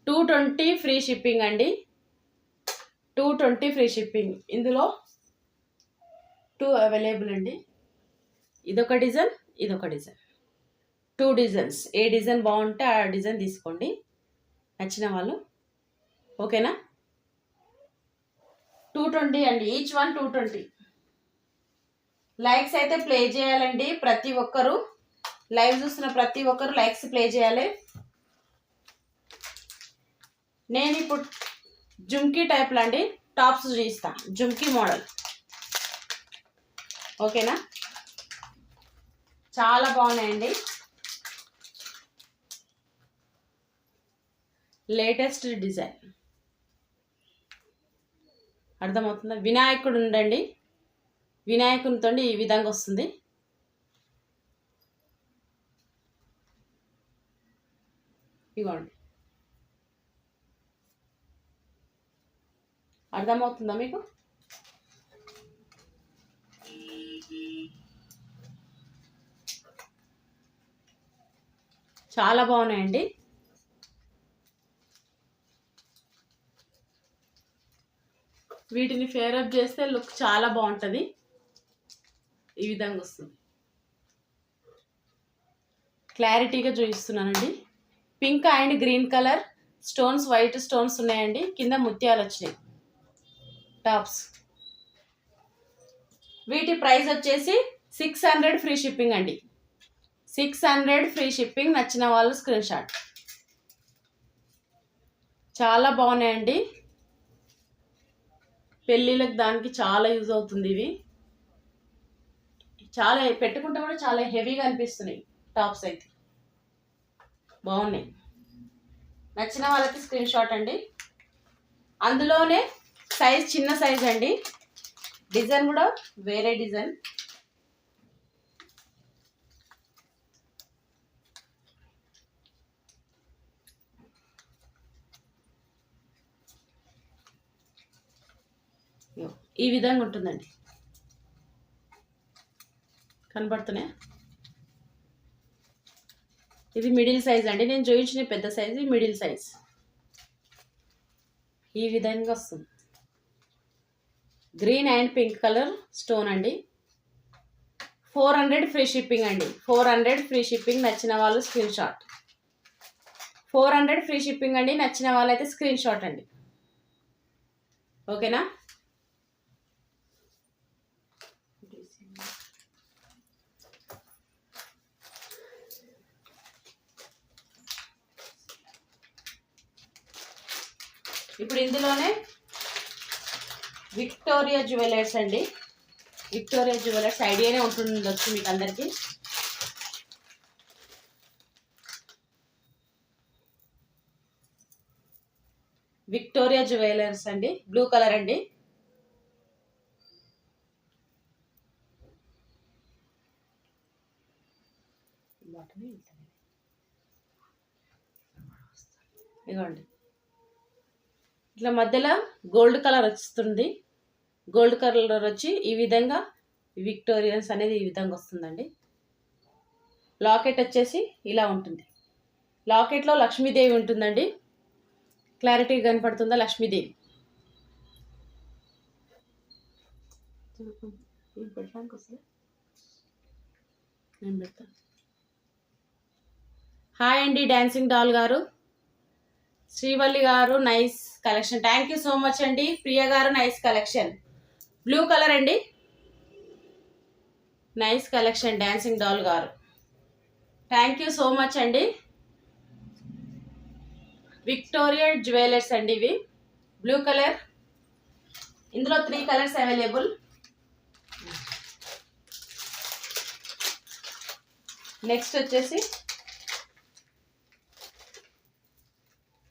220 ఫ్రీ షిప్పింగ్ అండి, 220 ఫ్రీ షిప్పింగ్. ఇందులో 2 అవైలబుల్ అండి. ఇదొక డిజైన్, ఇదొక డిజైన్, 2 డిజైన్స్. ఏ డిజైన్ బాగుంటే ఆ డిజైన్ తీసుకోండి నచ్చిన వాళ్ళు. ఓకేనా? 220 అండి, ఈచ్ వన్ 220. లైక్స్ అయితే ప్లే చేయాలండి. ప్రతి ఒక్కరు లైవ్ చూస్తున్న ప్రతి ఒక్కరు లైక్స్ ప్లే చేయాలి. నేను ఇప్పుడు జుమ్కీ టైప్లో అండి టాప్స్ చూపిస్తా, జుమ్కీ మోడల్. ఓకేనా? చాలా బాగున్నాయండి, లేటెస్ట్ డిజైన్. అర్థమవుతుందా? వినాయకుడు ఉండండి, వినాయకునితో ఈ విధంగా వస్తుంది. ఇవ్వండి, అర్థమవుతుందా మీకు? చాలా బాగున్నాయండి. వీటిని ఫేరప్ చేస్తే లుక్ చాలా బాగుంటుంది. ఈ విధంగా వస్తుంది. క్లారిటీగా చూపిస్తున్నానండి. Pink and green colour stones, white stones ఉన్నాయండి. కింద ముత్యాలు వచ్చినాయి టాప్స్. వీటి ప్రైస్ వచ్చేసి 600 ఫ్రీ షిప్పింగ్ అండి, 600 ఫ్రీ షిప్పింగ్. నచ్చిన వాళ్ళు స్క్రీన్ షాట్. చాలా బాగున్నాయండి, పెళ్ళిళ్ళకి దానికి చాలా యూజ్ అవుతుంది. ఇవి చాలా పెట్టుకుంటే కూడా చాలా హెవీగా అనిపిస్తున్నాయి టాప్స్ అయితే, బాగున్నాయి. నచ్చిన వాళ్ళకి స్క్రీన్ షాట్ అండి. అందులోనే సైజ్ చిన్న సైజ్ అండి, డిజైన్ కూడా వేరే డిజైన్. ఈ విధంగా ఉంటుందండి, కనబడుతున్నాయి. ఇది మిడిల్ సైజ్ అండి, నేను చూపించిన పెద్ద సైజు, మిడిల్ సైజ్. ఈ విధంగా వస్తుంది. Green and pink colour stone అండి. 400 ఫ్రీ షిప్పింగ్ అండి, 400 ఫ్రీ షిప్పింగ్. నచ్చిన వాళ్ళు స్క్రీన్ షాట్. 400 ఫ్రీ షిప్పింగ్ అండి, నచ్చిన వాళ్ళైతే స్క్రీన్ షాట్ అండి. ఓకేనా? ఇప్పుడు ఇందులోనే విక్టోరియా జ్యువెలర్స్ అండి. విక్టోరియా జ్యువెలర్స్ ఐడియానే ఉంటుండొచ్చు మీకు అందరికీ. విక్టోరియా జ్యువెలర్స్ అండి, బ్లూ కలర్ అండి. ఇదిగోండి, ఇట్లా మధ్యలో గోల్డ్ కలర్ వస్తుంది. గోల్డ్ కలర్ వచ్చి ఈ విధంగా విక్టోరియన్స్ అనేది ఈ విధంగా వస్తుందండి. లాకెట్ వచ్చేసి ఇలా ఉంటుంది. లాకెట్లో లక్ష్మీదేవి ఉంటుందండి. క్లారిటీగా కనపడుతుందా? లక్ష్మీదేవి. నేను పెడతా. హాయ్ అండి డాన్సింగ్ డాల్ గారు, శ్రీవల్లి గారు, nice collection. Thank you so much అండి. ప్రియ గారు, నైస్ కలెక్షన్. బ్లూ కలర్ అండి, నైస్ కలెక్షన్. డాన్సింగ్ డాల్ గారు, థ్యాంక్ యూ సో మచ్ అండి. విక్టోరియా జ్యువెలర్స్ అండి ఇవి, బ్లూ కలర్. ఇందులో 3 కలర్స్ అవైలబుల్. నెక్స్ట్ వచ్చేసి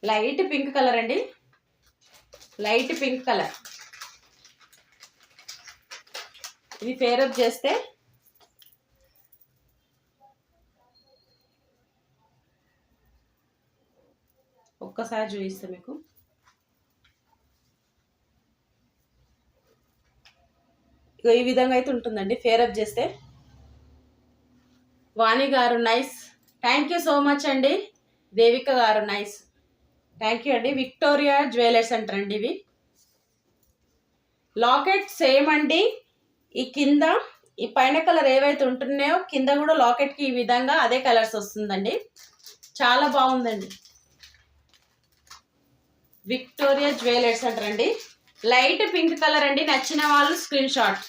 లైట్ పింక్ కలర్ అండి, లైట్ పింక్ కలర్. ఇది ఫేరప్ చేస్తే ఒక్కసారి చూపిస్తా మీకు. ఈ విధంగా అయితే ఉంటుందండి ఫేరప్ చేస్తే. వాణి గారు nice, thank you so much అండి. దేవిక గారు నైస్, థ్యాంక్ యూ అండి. విక్టోరియా జ్యువెలర్స్ అంటారండి ఇవి. లాకెట్ సేమ్ అండి. ఈ కింద ఈ పైన కలర్ ఏవైతే ఉంటున్నాయో కింద కూడా లాకెట్కి ఈ విధంగా అదే కలర్స్ వస్తుందండి. చాలా బాగుందండి. విక్టోరియా జ్యువెలర్స్ అంటారండి. లైట్ పింక్ కలర్ అండి. నచ్చిన వాళ్ళు screen shot.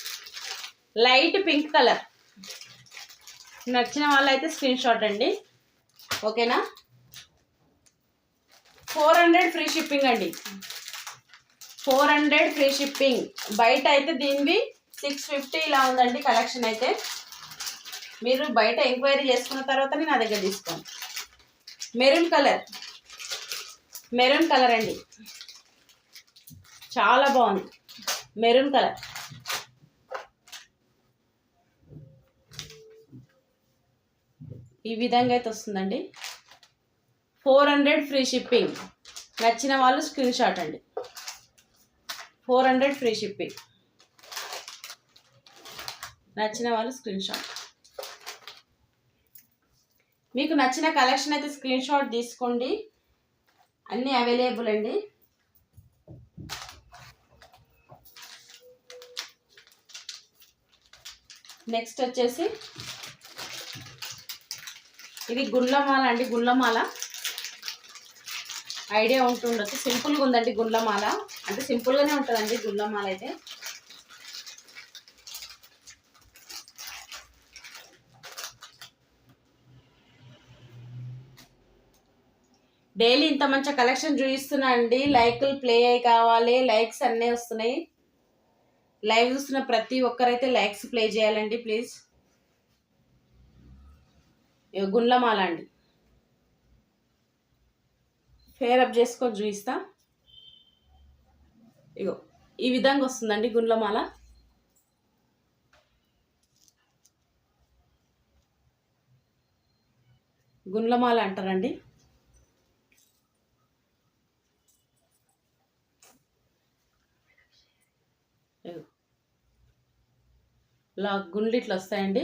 Light pink colour నచ్చిన వాళ్ళు అయితే స్క్రీన్ షాట్ అండి. ఓకేనా. 400 ఫ్రీ షిప్పింగ్ అండి. 400 ఫ్రీ షిప్పింగ్. బయట అయితే దీనివి 650 ఇలా ఉందండి కలెక్షన్ అయితే. మీరు బయట ఎంక్వైరీ చేసుకున్న తర్వాతనే నా దగ్గర తీసుకోండి. మెరూన్ కలర్, మెరూన్ కలర్ అండి. చాలా బాగుంది మెరూన్ కలర్. ఈ విధంగా అయితే వస్తుందండి. 400 ఫ్రీ షిప్పింగ్. నచ్చిన వాళ్ళు స్క్రీన్ షాట్ అండి. 400 ఫ్రీ షిప్పింగ్. నచ్చిన వాళ్ళు స్క్రీన్ షాట్. మీకు నచ్చిన కలెక్షన్ అయితే స్క్రీన్ షాట్ తీసుకోండి. అన్నీ అవైలబుల్ అండి. నెక్స్ట్ వచ్చేసి ఇది గుండ్లమాల అండి. గుండ్లమాల ఐడియా ఉంటుండొచ్చు. సింపుల్గా ఉందండి గుండ్లమాల. అంటే సింపుల్గానే ఉంటుందండి గుండ్లమాల అయితే. డైలీ ఇంత మంచి కలెక్షన్ చూపిస్తున్నా అండి. లైక్లు ప్లే అయి కావాలి. లైక్స్ అన్నీ వస్తున్నాయి. లైవ్ చూస్తున్న ప్రతి ఒక్కరైతే లైక్స్ ప్లే చేయాలండి ప్లీజ్. గుండ్లమాల అండి. ఫేరప్ చేసుకొని చూపిస్తా. ఇగో ఈ విధంగా వస్తుందండి గుండ్లమాల. గుండ్లమాల అంటారండి. గుండ్లు ఇట్లా వస్తాయండి.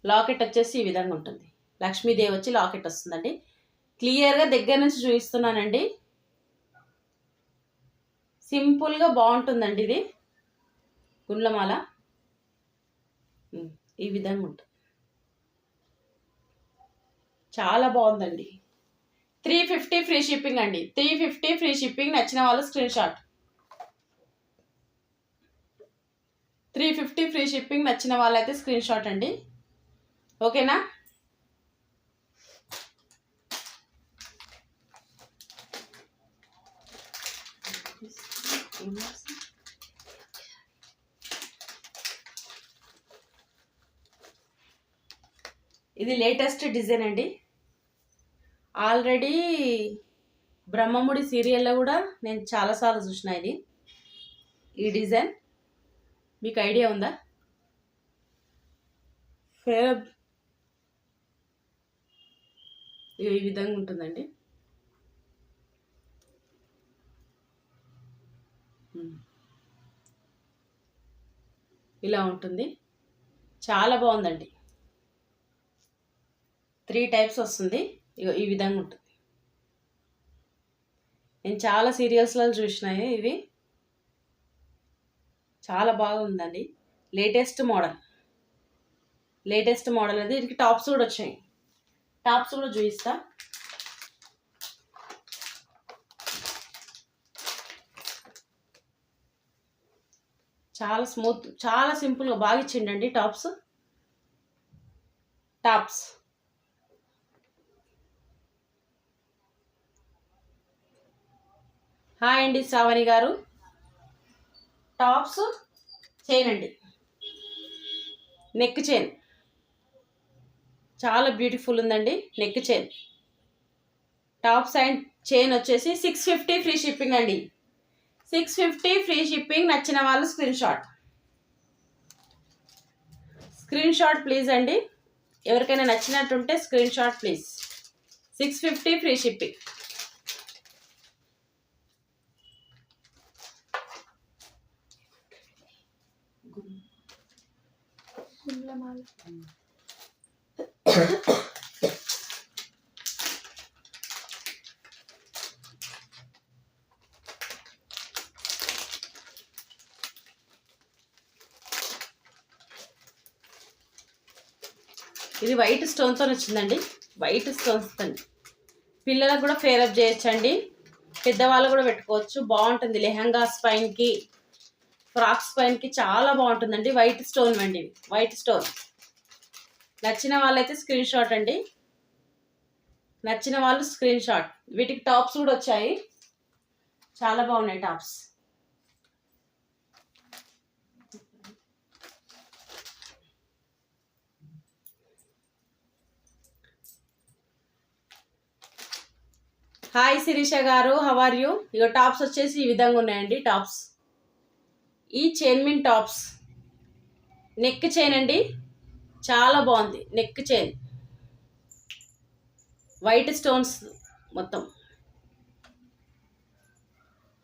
లాకెట్ వచ్చేసి ఈ విధంగా ఉంటుంది. లక్ష్మీదేవి వచ్చి లాకెట్ వస్తుందండి. క్లియర్గా దగ్గర నుంచి చూపిస్తున్నానండి. సింపుల్గా బాగుంటుందండి ఇది గుండ్లమాల. ఈ విధంగా ఉంటుంది. చాలా బాగుందండి. 350 ఫ్రీ షిప్పింగ్ అండి. 350 ఫ్రీ షిప్పింగ్. నచ్చిన వాళ్ళు స్క్రీన్ షాట్. 350 free shipping. నచ్చిన వాళ్ళైతే స్క్రీన్ షాట్ అండి. ఓకేనా. ఇది లేటెస్ట్ డిజైన్ అండి. ఆల్రెడీ బ్రహ్మముడి సీరియల్లో కూడా నేను చాలాసార్లు చూసిన ఇది. ఈ డిజైన్ మీకు ఐడియా ఉందా? ఫేరప్ ఈ విధంగా ఉంటుందండి. ఇలా ఉంటుంది. చాలా బాగుందండి. 3 టైప్స్ వస్తుంది. ఈ విధంగా ఉంటుంది. నేను చాలా సీరియల్స్లో చూసినాయి ఇవి. చాలా బాగుందండి. Latest model. లేటెస్ట్ మోడల్ అది. వీటికి టాప్స్ కూడా వచ్చాయి. టాప్స్ కూడా చూపిస్తా. చాలా స్మూత్, చాలా సింపుల్గా బాగా ఇచ్చిండండి టాప్స్. టాప్స్ హాయ్ అండి శ్రావణి గారు. టాప్స్ చైన్ అండి. నెక్ చైన్ చాలా బ్యూటిఫుల్ ఉందండి. Neck chain. Tops and chain వచ్చేసి 650 ఫ్రీ షిప్పింగ్ అండి. 650 ఫ్రీ షిప్పింగ్. నచ్చిన వాళ్ళు screenshot. Screenshot please అండి. ఎవరికైనా నచ్చినట్టుంటే screenshot please. 650 free shipping. ఇది వైట్ స్టోన్తో వచ్చిందండి. వైట్ స్టోన్స్ అండి. పిల్లలకు కూడా ఫేరప్ చేయొచ్చండి, పెద్దవాళ్ళు కూడా పెట్టుకోవచ్చు. బాగుంటుంది లెహంగాస్ పైనకి, ఫ్రాక్స్ పైనకి చాలా బాగుంటుందండి. వైట్ స్టోన్ అండి, వైట్ స్టోన్. నచ్చిన వాళ్ళైతే స్క్రీన్ షాట్ అండి. నచ్చిన వాళ్ళు స్క్రీన్ షాట్. వీటికి టాప్స్ కూడా వచ్చాయి, చాలా బాగున్నాయి టాప్స్. హాయ్ శిరీష గారు, హౌ ఆర్ యూ? ఇక టాప్స్ వచ్చేసి ఈ విధంగా ఉన్నాయండి. టాప్స్ ఈ చైన్ టాప్స్, నెక్ చైన్ అండి, చాలా బాగుంది. నెక్ చైన్ వైట్ స్టోన్స్ మొత్తం.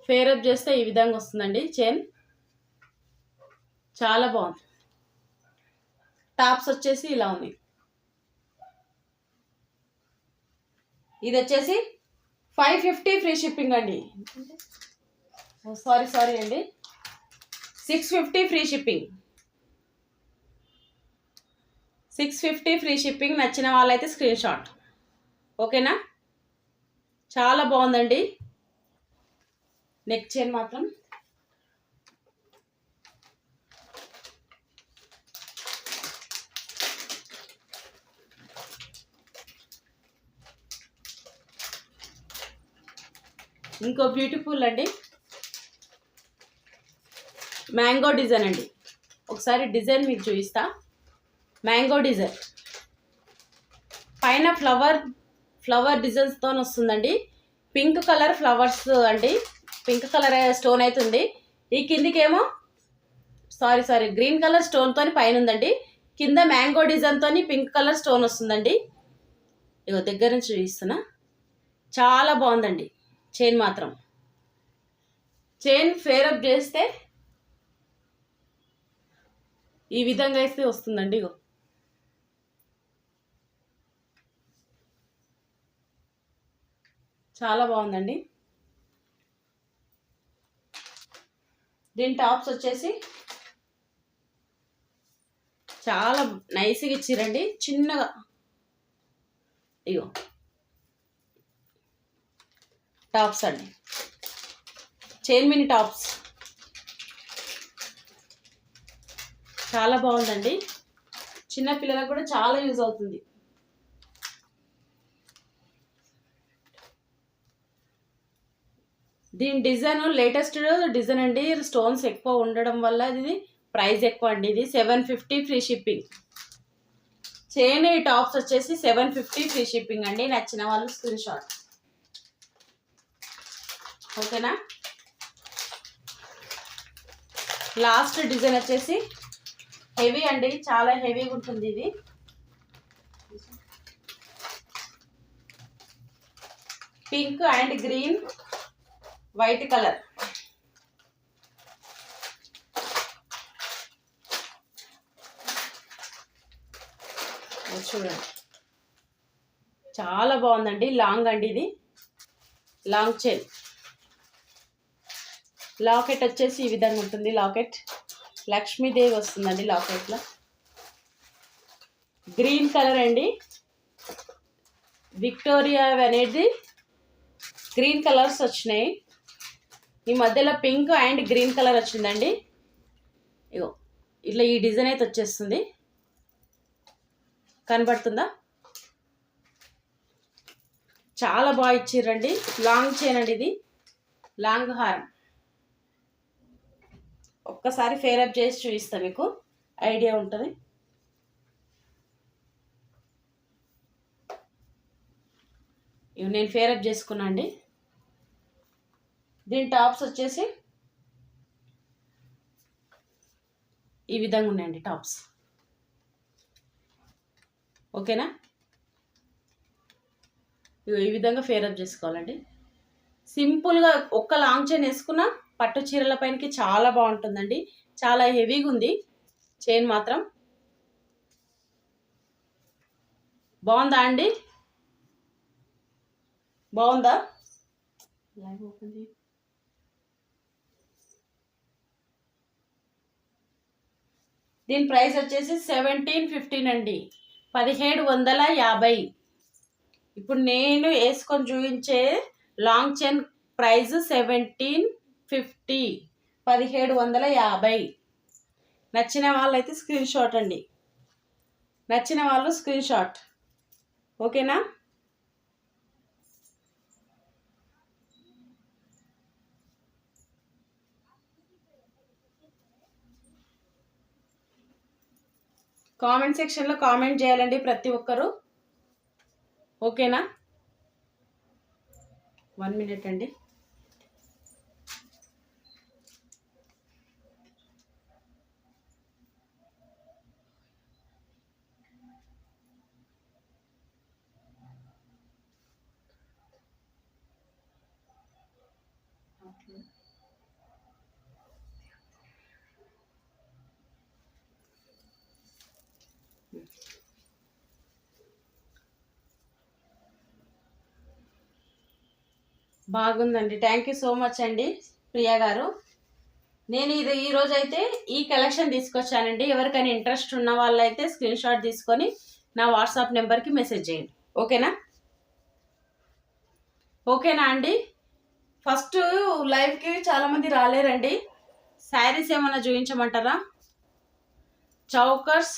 ఫేరప్ చేస్తే ఈ విధంగా వస్తుందండి చైన్, చాలా బాగుంది. టాప్స్ వచ్చేసి ఇలా ఉంది. ఇది వచ్చేసి 550 ఫ్రీ షిప్పింగ్ అండి. సారీ అండి, 650 ఫ్రీ షిప్పింగ్. 650 free shipping. నచ్చిన వాళ్ళైతే స్క్రీన్ షాట్. ఓకేనా? చాలా బాగుందండి నెక్ చైన్ మాత్రం. ఇంకో బ్యూటిఫుల్ అండి, మ్యాంగో డిజైన్ అండి. ఒకసారి డిజైన్ మీకు చూపిస్తా. మ్యాంగో డిజైన్ పైన ఫ్లవర్ డిజైన్స్తో వస్తుందండి. పింక్ కలర్ ఫ్లవర్స్ అండి, పింక్ కలర్ స్టోన్ అవుతుంది. ఈ కిందికేమో సారీ గ్రీన్ కలర్ స్టోన్తో పైన ఉందండి. కింద మ్యాంగో డిజైన్తో పింక్ కలర్ స్టోన్ వస్తుందండి. ఇగో దగ్గర నుంచి చూపిస్తున్నా, చాలా బాగుందండి చైన్ మాత్రం. చైన్ ఫేరప్ చేస్తే ఈ విధంగా అయితే వస్తుందండి. ఇగో చాలా బాగుందండి. దీని టాప్స్ వచ్చేసి చాలా నైస్గా ఇచ్చిరండి, చిన్నగా. ఇగో టాప్స్ అండి, చైన్ మినీ టాప్స్, చాలా బాగుందండి. చిన్న పిల్లలకు కూడా చాలా యూజ్ అవుతుంది. దీని డిజైన్ లేటెస్ట్ డిజైన్ అండి. స్టోన్స్ ఎక్కువ ఉండడం వల్ల ఇది ప్రైస్ ఎక్కువ అండి. ఇది 750 ఫ్రీ షిప్పింగ్. చైన్ ఈ టాప్స్ వచ్చేసి 750 ఫ్రీ షిప్పింగ్ అండి. నచ్చిన వాళ్ళు స్క్రీన్ షాట్. ఓకేనా? లాస్ట్ డిజైన్ వచ్చేసి హెవీ అండి, చాలా హెవీగా ఉంటుంది ఇది. Pink and green white colour. చూడండి, చాలా బాగుందండి. లాంగ్ అండి ఇది, లాంగ్ చైన్. లాకెట్ వచ్చేసి ఈ విధంగా ఉంటుంది. లాకెట్ లక్ష్మీదేవి వస్తుందండి లాకెట్లో. గ్రీన్ కలర్ అండి, విక్టోరియా అనేది గ్రీన్ కలర్స్ వచ్చినాయి. ఈ మధ్యలో పింక్ అండ్ గ్రీన్ కలర్ వచ్చిందండి. ఇగో ఇట్లా ఈ డిజైన్ అయితే వచ్చేస్తుంది, కనబడుతుందా? చాలా బాగా ఇచ్చిర్రండి. లాంగ్ చైన్ అండి ఇది, లాంగ్ హారం. ఒక్కసారి ఫేరప్ చేసి చూపిస్తా, మీకు ఐడియా ఉంటుంది. ఇవి నేను ఫేరప్ చేసుకున్నా అండి. దీని టాప్స్ వచ్చేసి ఈ విధంగా ఉన్నాయండి టాప్స్. ఓకేనా. ఈ విధంగా ఫేరప్ చేసుకోవాలండి. సింపుల్గా ఒక్క లాంగ్ చైన్ వేసుకున్న పట్టు చీరల పైనకి చాలా బాగుంటుందండి. చాలా హెవీగా ఉంది చైన్ మాత్రం. బాగుందా అండి? బాగుందా? దీని ప్రైస్ వచ్చేసి 1715 అండి, 1750. ఇప్పుడు నేను వేసుకొని చూపించే లాంగ్ చైన్ ప్రైస్ 1750, 1750. నచ్చిన వాళ్ళైతే స్క్రీన్ షాట్ అండి, నచ్చిన వాళ్ళు స్క్రీన్ షాట్. ఓకేనా. కామెంట్ సెక్షన్లో కామెంట్ చేయాలండి ప్రతి ఒక్కరు. ఓకేనా. 1 minute అండి. బాగుందండి. థ్యాంక్ యూ సో మచ్ అండి ప్రియా గారు. నేను ఈరోజు అయితే ఈ కలెక్షన్ తీసుకొచ్చానండి. ఎవరికైనా ఇంట్రెస్ట్ ఉన్న వాళ్ళైతే స్క్రీన్ షాట్ తీసుకొని నా వాట్సాప్ నెంబర్కి మెసేజ్ చేయండి. ఓకేనా. ఓకేనా అండి. ఫస్ట్ లైవ్కి చాలామంది రాలేరండి. శారీస్ ఏమైనా చూపించమంటారా? చౌకర్స్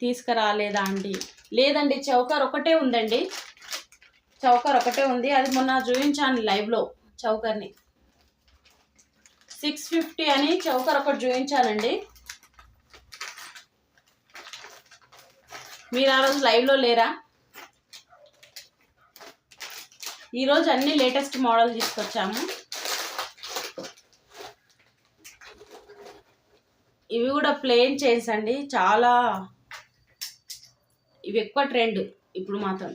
తీసుకురాలేదా అండి? లేదండి, చౌకర్ ఒకటే ఉందండి. చౌకర్ ఒకటే ఉంది, అది మొన్న చూపించాను లైవ్లో. చౌకర్ని 650 అని చౌకర్ ఒకటి చూపించానండి. మీరు ఆ రోజు లైవ్లో లేరా? ఈరోజు అన్ని లేటెస్ట్ మోడల్ తీసుకొచ్చాము. ఇవి కూడా ప్లెయిన్ చైన్స్ అండి, చాలా ఇవి ఎక్కువ ట్రెండ్ ఇప్పుడు మాత్రం.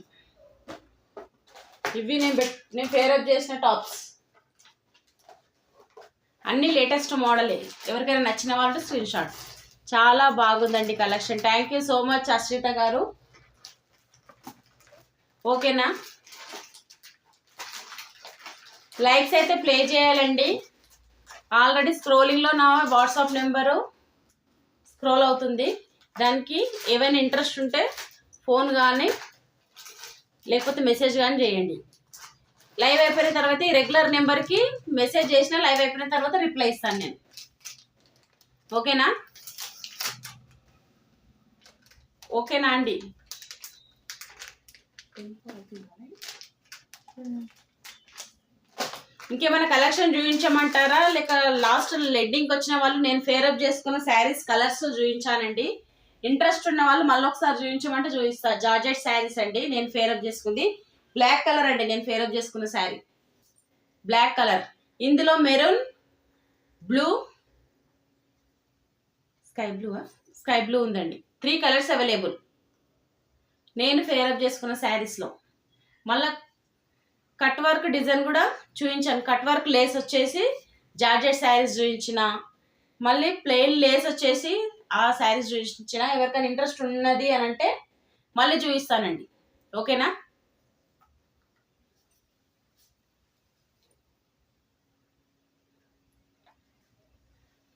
ఇవి నేను ఫేరప్ చేసిన టాప్స్ అన్నీ లేటెస్ట్ మోడలే. ఎవరికైనా నచ్చిన వాళ్ళు స్క్రీన్ షాట్. చాలా బాగుందండి collection. Thank you so much Ashritha గారు. ఓకేనా. లైక్స్ అయితే ప్లే చేయాలండి. ఆల్రెడీ స్క్రోలింగ్లో నా వాట్సాప్ నెంబరు స్క్రోల్ అవుతుంది. దానికి ఏవైనా ఇంట్రెస్ట్ ఉంటే ఫోన్ కానీ లేకపోతే మెసేజ్ కానీ చేయండి. లైవ్ అయిపోయిన తర్వాత ఈ రెగ్యులర్ నెంబర్కి మెసేజ్ చేసిన లైవ్ అయిపోయిన తర్వాత రిప్లై ఇస్తాను నేను. ఓకేనా. ఓకేనా అండి. ఇంకేమైనా కలెక్షన్ చూపించమంటారా, లేక లాస్ట్ లెడ్డింగ్కి వచ్చిన వాళ్ళు నేను ఫేరప్ చేసుకున్న శారీస్ కలర్స్ చూపించానండి. ఇంట్రెస్ట్ ఉన్న వాళ్ళు మళ్ళీ ఒకసారి చూపించమంటే చూపిస్తా. జార్జెట్ శారీస్ అండి నేను ఫేరప్ చేసుకుంది. బ్లాక్ కలర్ అండి నేను ఫేరప్ చేసుకున్న శారీ, బ్లాక్ కలర్. ఇందులో మెరూన్, బ్లూ, స్కై బ్లూ ఉందండి. 3 కలర్స్ అవైలబుల్ నేను ఫేరప్ చేసుకున్న శారీస్లో. మళ్ళీ కట్ వర్క్ డిజైన్ కూడా చూపించాను. కట్ వర్క్ లేస్ వచ్చేసి జార్జెట్ శారీస్ చూపించిన, మళ్ళీ ప్లెయిన్ లేస్ వచ్చేసి ఆ శారీస్ చూపించిన. ఎవరికైనా ఇంట్రెస్ట్ ఉన్నది అని అంటే మళ్ళీ చూపిస్తానండి. ఓకేనా.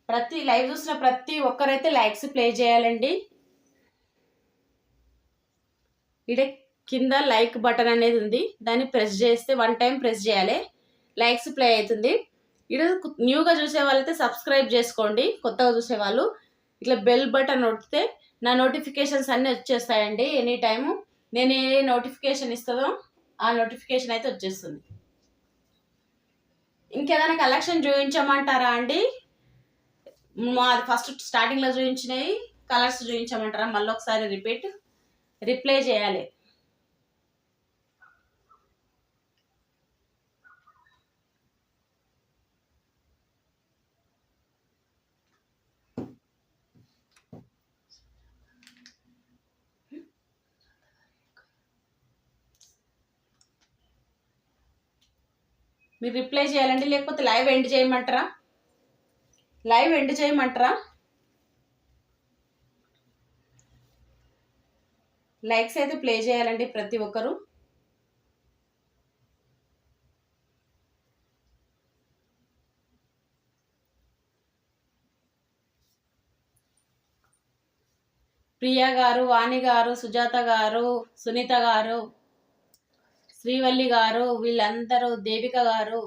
ప్రతి లైవ్ చూసిన ప్రతి ఒక్కరైతే లైక్స్ ప్లే చేయాలండి. ఇడే కింద లైక్ బటన్ అనేది ఉంది, దాన్ని ప్రెస్ చేస్తే 1 టైం ప్రెస్ చేయాలి, లైక్స్ ప్లే అవుతుంది. ఇక్కడ న్యూగా చూసే వాళ్ళైతే సబ్స్క్రైబ్ చేసుకోండి. కొత్తగా చూసేవాళ్ళు ఇట్లా బెల్ బటన్ నొక్కితే నా నోటిఫికేషన్స్ అన్నీ వచ్చేస్తాయండి. ఎనీ టైము నేను ఏ నోటిఫికేషన్ ఇస్తుందో ఆ నోటిఫికేషన్ అయితే వచ్చేస్తుంది. ఇంకేదైనా కలెక్షన్ చూపించమంటారా అండి? మాది ఫస్ట్ స్టార్టింగ్లో చూపించినవి కలర్స్ చూపించమంటారా? మళ్ళీ ఒకసారి రిప్లై చేయాలి. మీరు రిప్లై చేయాలండి, లేకపోతే లైవ్ ఎండ్ చేయమంటారా? లైవ్ ఎండ్ చేయమంటారా? లైక్స్ అయితే ప్లే చేయాలండి ప్రతి ఒక్కరు. ప్రియా గారు, వాణి గారు, సుజాత గారు, సునీత గారు, శ్రీవల్లి గారు, వీళ్ళందరూ, దేవిక గారు,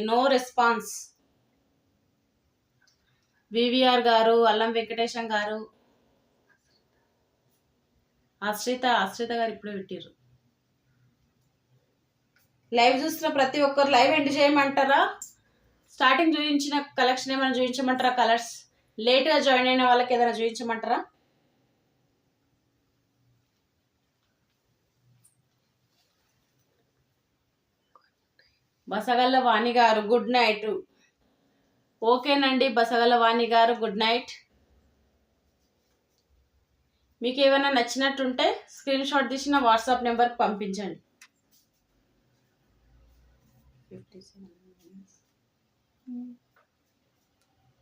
నో రెస్పాన్స్. వివిఆర్ గారు, అల్లం వెంకటేశం గారు, ఆశ్రిత గారు ఇప్పుడే పెట్టారు. లైవ్ చూస్తున్న ప్రతి ఒక్కరు లైవ్ ఎండ్ చేయమంటారా? స్టార్టింగ్ చూపించిన కలెక్షన్ ఏమైనా చూపించమంటారా? కలర్స్ లేట్గా జాయిన్ అయిన వాళ్ళకి ఏదైనా చూపించమంటారా? బసగల్ల వాణి గారు గుడ్ నైట్. ఓకేనండి బసగల్ల వాణి గారు, గుడ్ నైట్. మీకు ఏమైనా నచ్చినట్టుంటే స్క్రీన్ షాట్ తీసి నా వాట్సాప్ నెంబర్కి పంపించండి.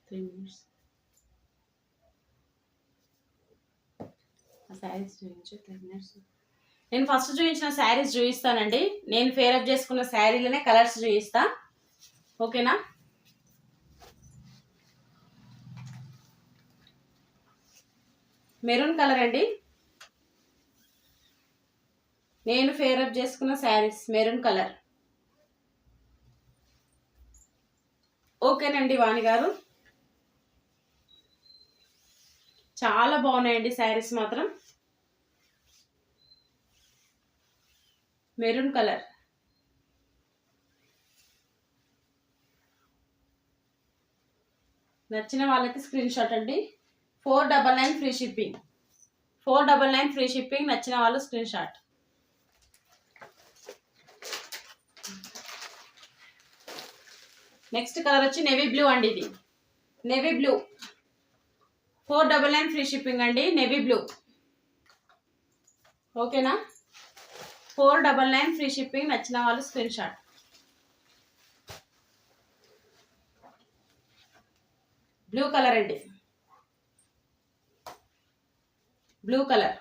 3 minutes. శారీస్ చూపించు 3 minutes. నేను ఫస్ట్ చూపించిన శారీస్ చూపిస్తానండి. నేను ఫేరప్ చేసుకున్న శారీలోనే కలర్స్ చూపిస్తా, ఓకేనా? మెరూన్ కలర్ అండి. నేను ఫేరప్ చేసుకున్న శారీస్ మెరూన్ కలర్. ఓకేనండి వాణి గారు, చాలా బాగున్నాయండి శారీస్ మాత్రం. Maroon colour. నచ్చిన వాళ్ళకి స్క్రీన్ షాట్ అండి. 499 ఫ్రీ షిప్పింగ్. 499 free shipping. నచ్చిన వాళ్ళు స్క్రీన్ షాట్. నెక్స్ట్ కలర్ వచ్చి నేవీ బ్లూ అండి. ఇది నేవీ బ్లూ. 499 ఫ్రీ షిప్పింగ్ అండి. నేవీ బ్లూ, ఓకేనా? 499 ఫ్రీ షిప్పింగ్. నచ్చిన వాళ్ళు స్క్రీన్ షాట్. బ్లూ కలర్ అండి. Blue colour.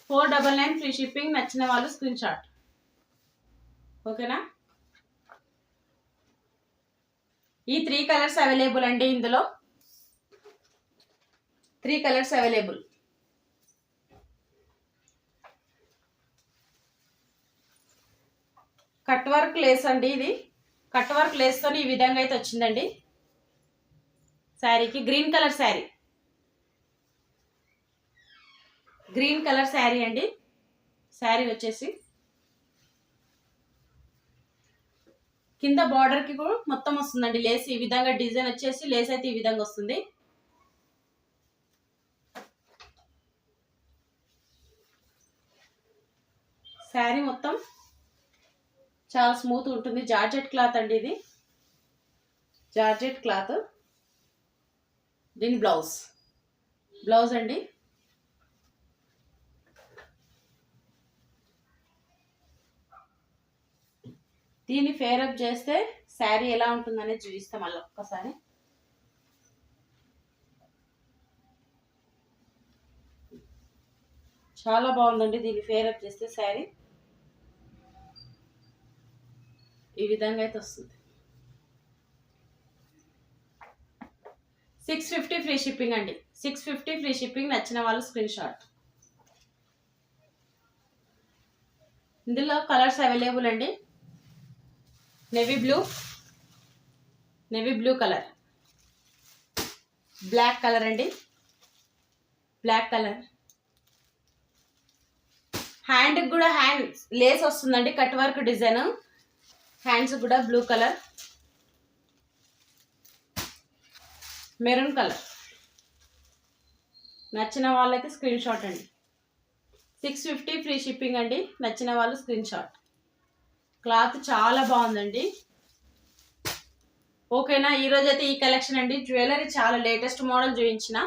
499 free shipping. నచ్చిన వాళ్ళు స్క్రీన్ షాట్, ఓకేనా? ఈ 3 కలర్స్ అవైలబుల్ అండి. ఇందులో 3 colours available. Cut work lace అండి. ఇది కట్ వర్క్ లేస్తో ఈ విధంగా అయితే వచ్చిందండి శారీకి. Green colour sari. Green colour sari అండి. శారీ వచ్చేసి కింద బార్డర్కి కూడా మొత్తం వస్తుందండి లేస్. ఈ విధంగా డిజైన్ వచ్చేసి లేస్ అయితే ఈ విధంగా వస్తుంది. శారీ మొత్తం చాలా స్మూత్ ఉంటుంది. జార్జెట్ క్లాత్ అండి. ఇది జార్జెట్ క్లాత్. దీని బ్లౌజ్ అండి. దీన్ని ఫేరప్ చేస్తే శారీ ఎలా ఉంటుందనేది చూపిస్తాం మళ్ళీ ఒక్కసారి. చాలా బాగుందండి. దీన్ని ఫేరప్ చేస్తే శారీ ఈ విధంగా అయితే వస్తుంది. 650 ఫ్రీ షిప్పింగ్ అండి. 650 ఫ్రీ షిప్పింగ్. నచ్చిన వాళ్ళు స్క్రీన్ షాట్. ఇందులో కలర్స్ అవైలబుల్ అండి. Navy blue colour, black colour అండి. Black colour. హ్యాండ్ కూడా లేస్ వస్తుందండి, కట్ వర్క్ డిజైన్. హ్యాండ్స్ కూడా బ్లూ కలర్. Maroon colour. నచ్చిన వాళ్ళైతే స్క్రీన్ షాట్ అండి. 650 ఫ్రీ షిప్పింగ్ అండి. నచ్చిన వాళ్ళు స్క్రీన్ షాట్. క్లాత్ చాలా బాగుందండి, ఓకేనా? ఈరోజు అయితే ఈ కలెక్షన్ అండి. జ్యువెలరీ చాలా లేటెస్ట్ మోడల్ చూపించిన,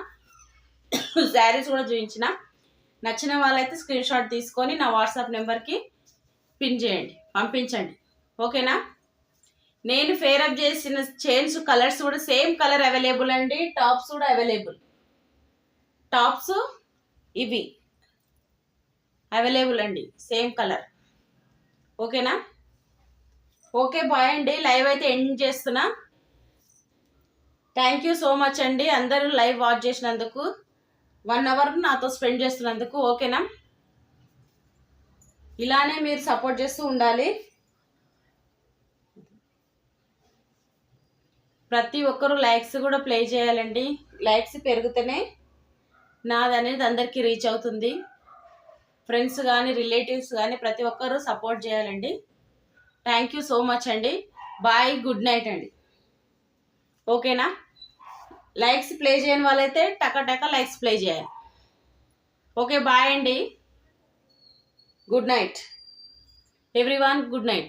శారీస్ కూడా చూపించిన. నచ్చిన వాళ్ళైతే స్క్రీన్ షాట్ తీసుకొని నా వాట్సాప్ నెంబర్కి పిన్ చేయండి, పంపించండి, ఓకేనా. నేను ఫేరప్ చేసిన చైన్స్ కలర్స్ కూడా సేమ్ కలర్ అవైలబుల్ అండి. టాప్స్ కూడా అవైలబుల్. టాప్స్ ఇవి అవైలబుల్ అండి, సేమ్ కలర్, ఓకేనా. ఓకే బాయ్ అండి. లైవ్ అయితే ఎండ్ చేస్తున్నా. థ్యాంక్ యూ సో మచ్ అండి అందరూ లైవ్ వాచ్ చేసినందుకు, 1 అవర్ నాతో స్పెండ్ చేస్తున్నందుకు, ఓకేనా. ఇలానే మీరు సపోర్ట్ చేస్తూ ఉండాలి. ప్రతి ఒక్కరూ లైక్స్ కూడా ప్లే చేయాలండి. లైక్స్ పెరిగితేనే నాదనేది అందరికీ రీచ్ అవుతుంది. ఫ్రెండ్స్ కానీ రిలేటివ్స్ కానీ ప్రతి ఒక్కరూ సపోర్ట్ చేయాలండి. థ్యాంక్ యూ సో మచ్ అండి. బాయ్, గుడ్ నైట్ అండి, ఓకేనా. లైక్స్ ప్లే చేయని వాళ్ళైతే టక లైక్స్ ప్లే చేయాలి. ఓకే బాయ్ అండి. Good night everyone, good night.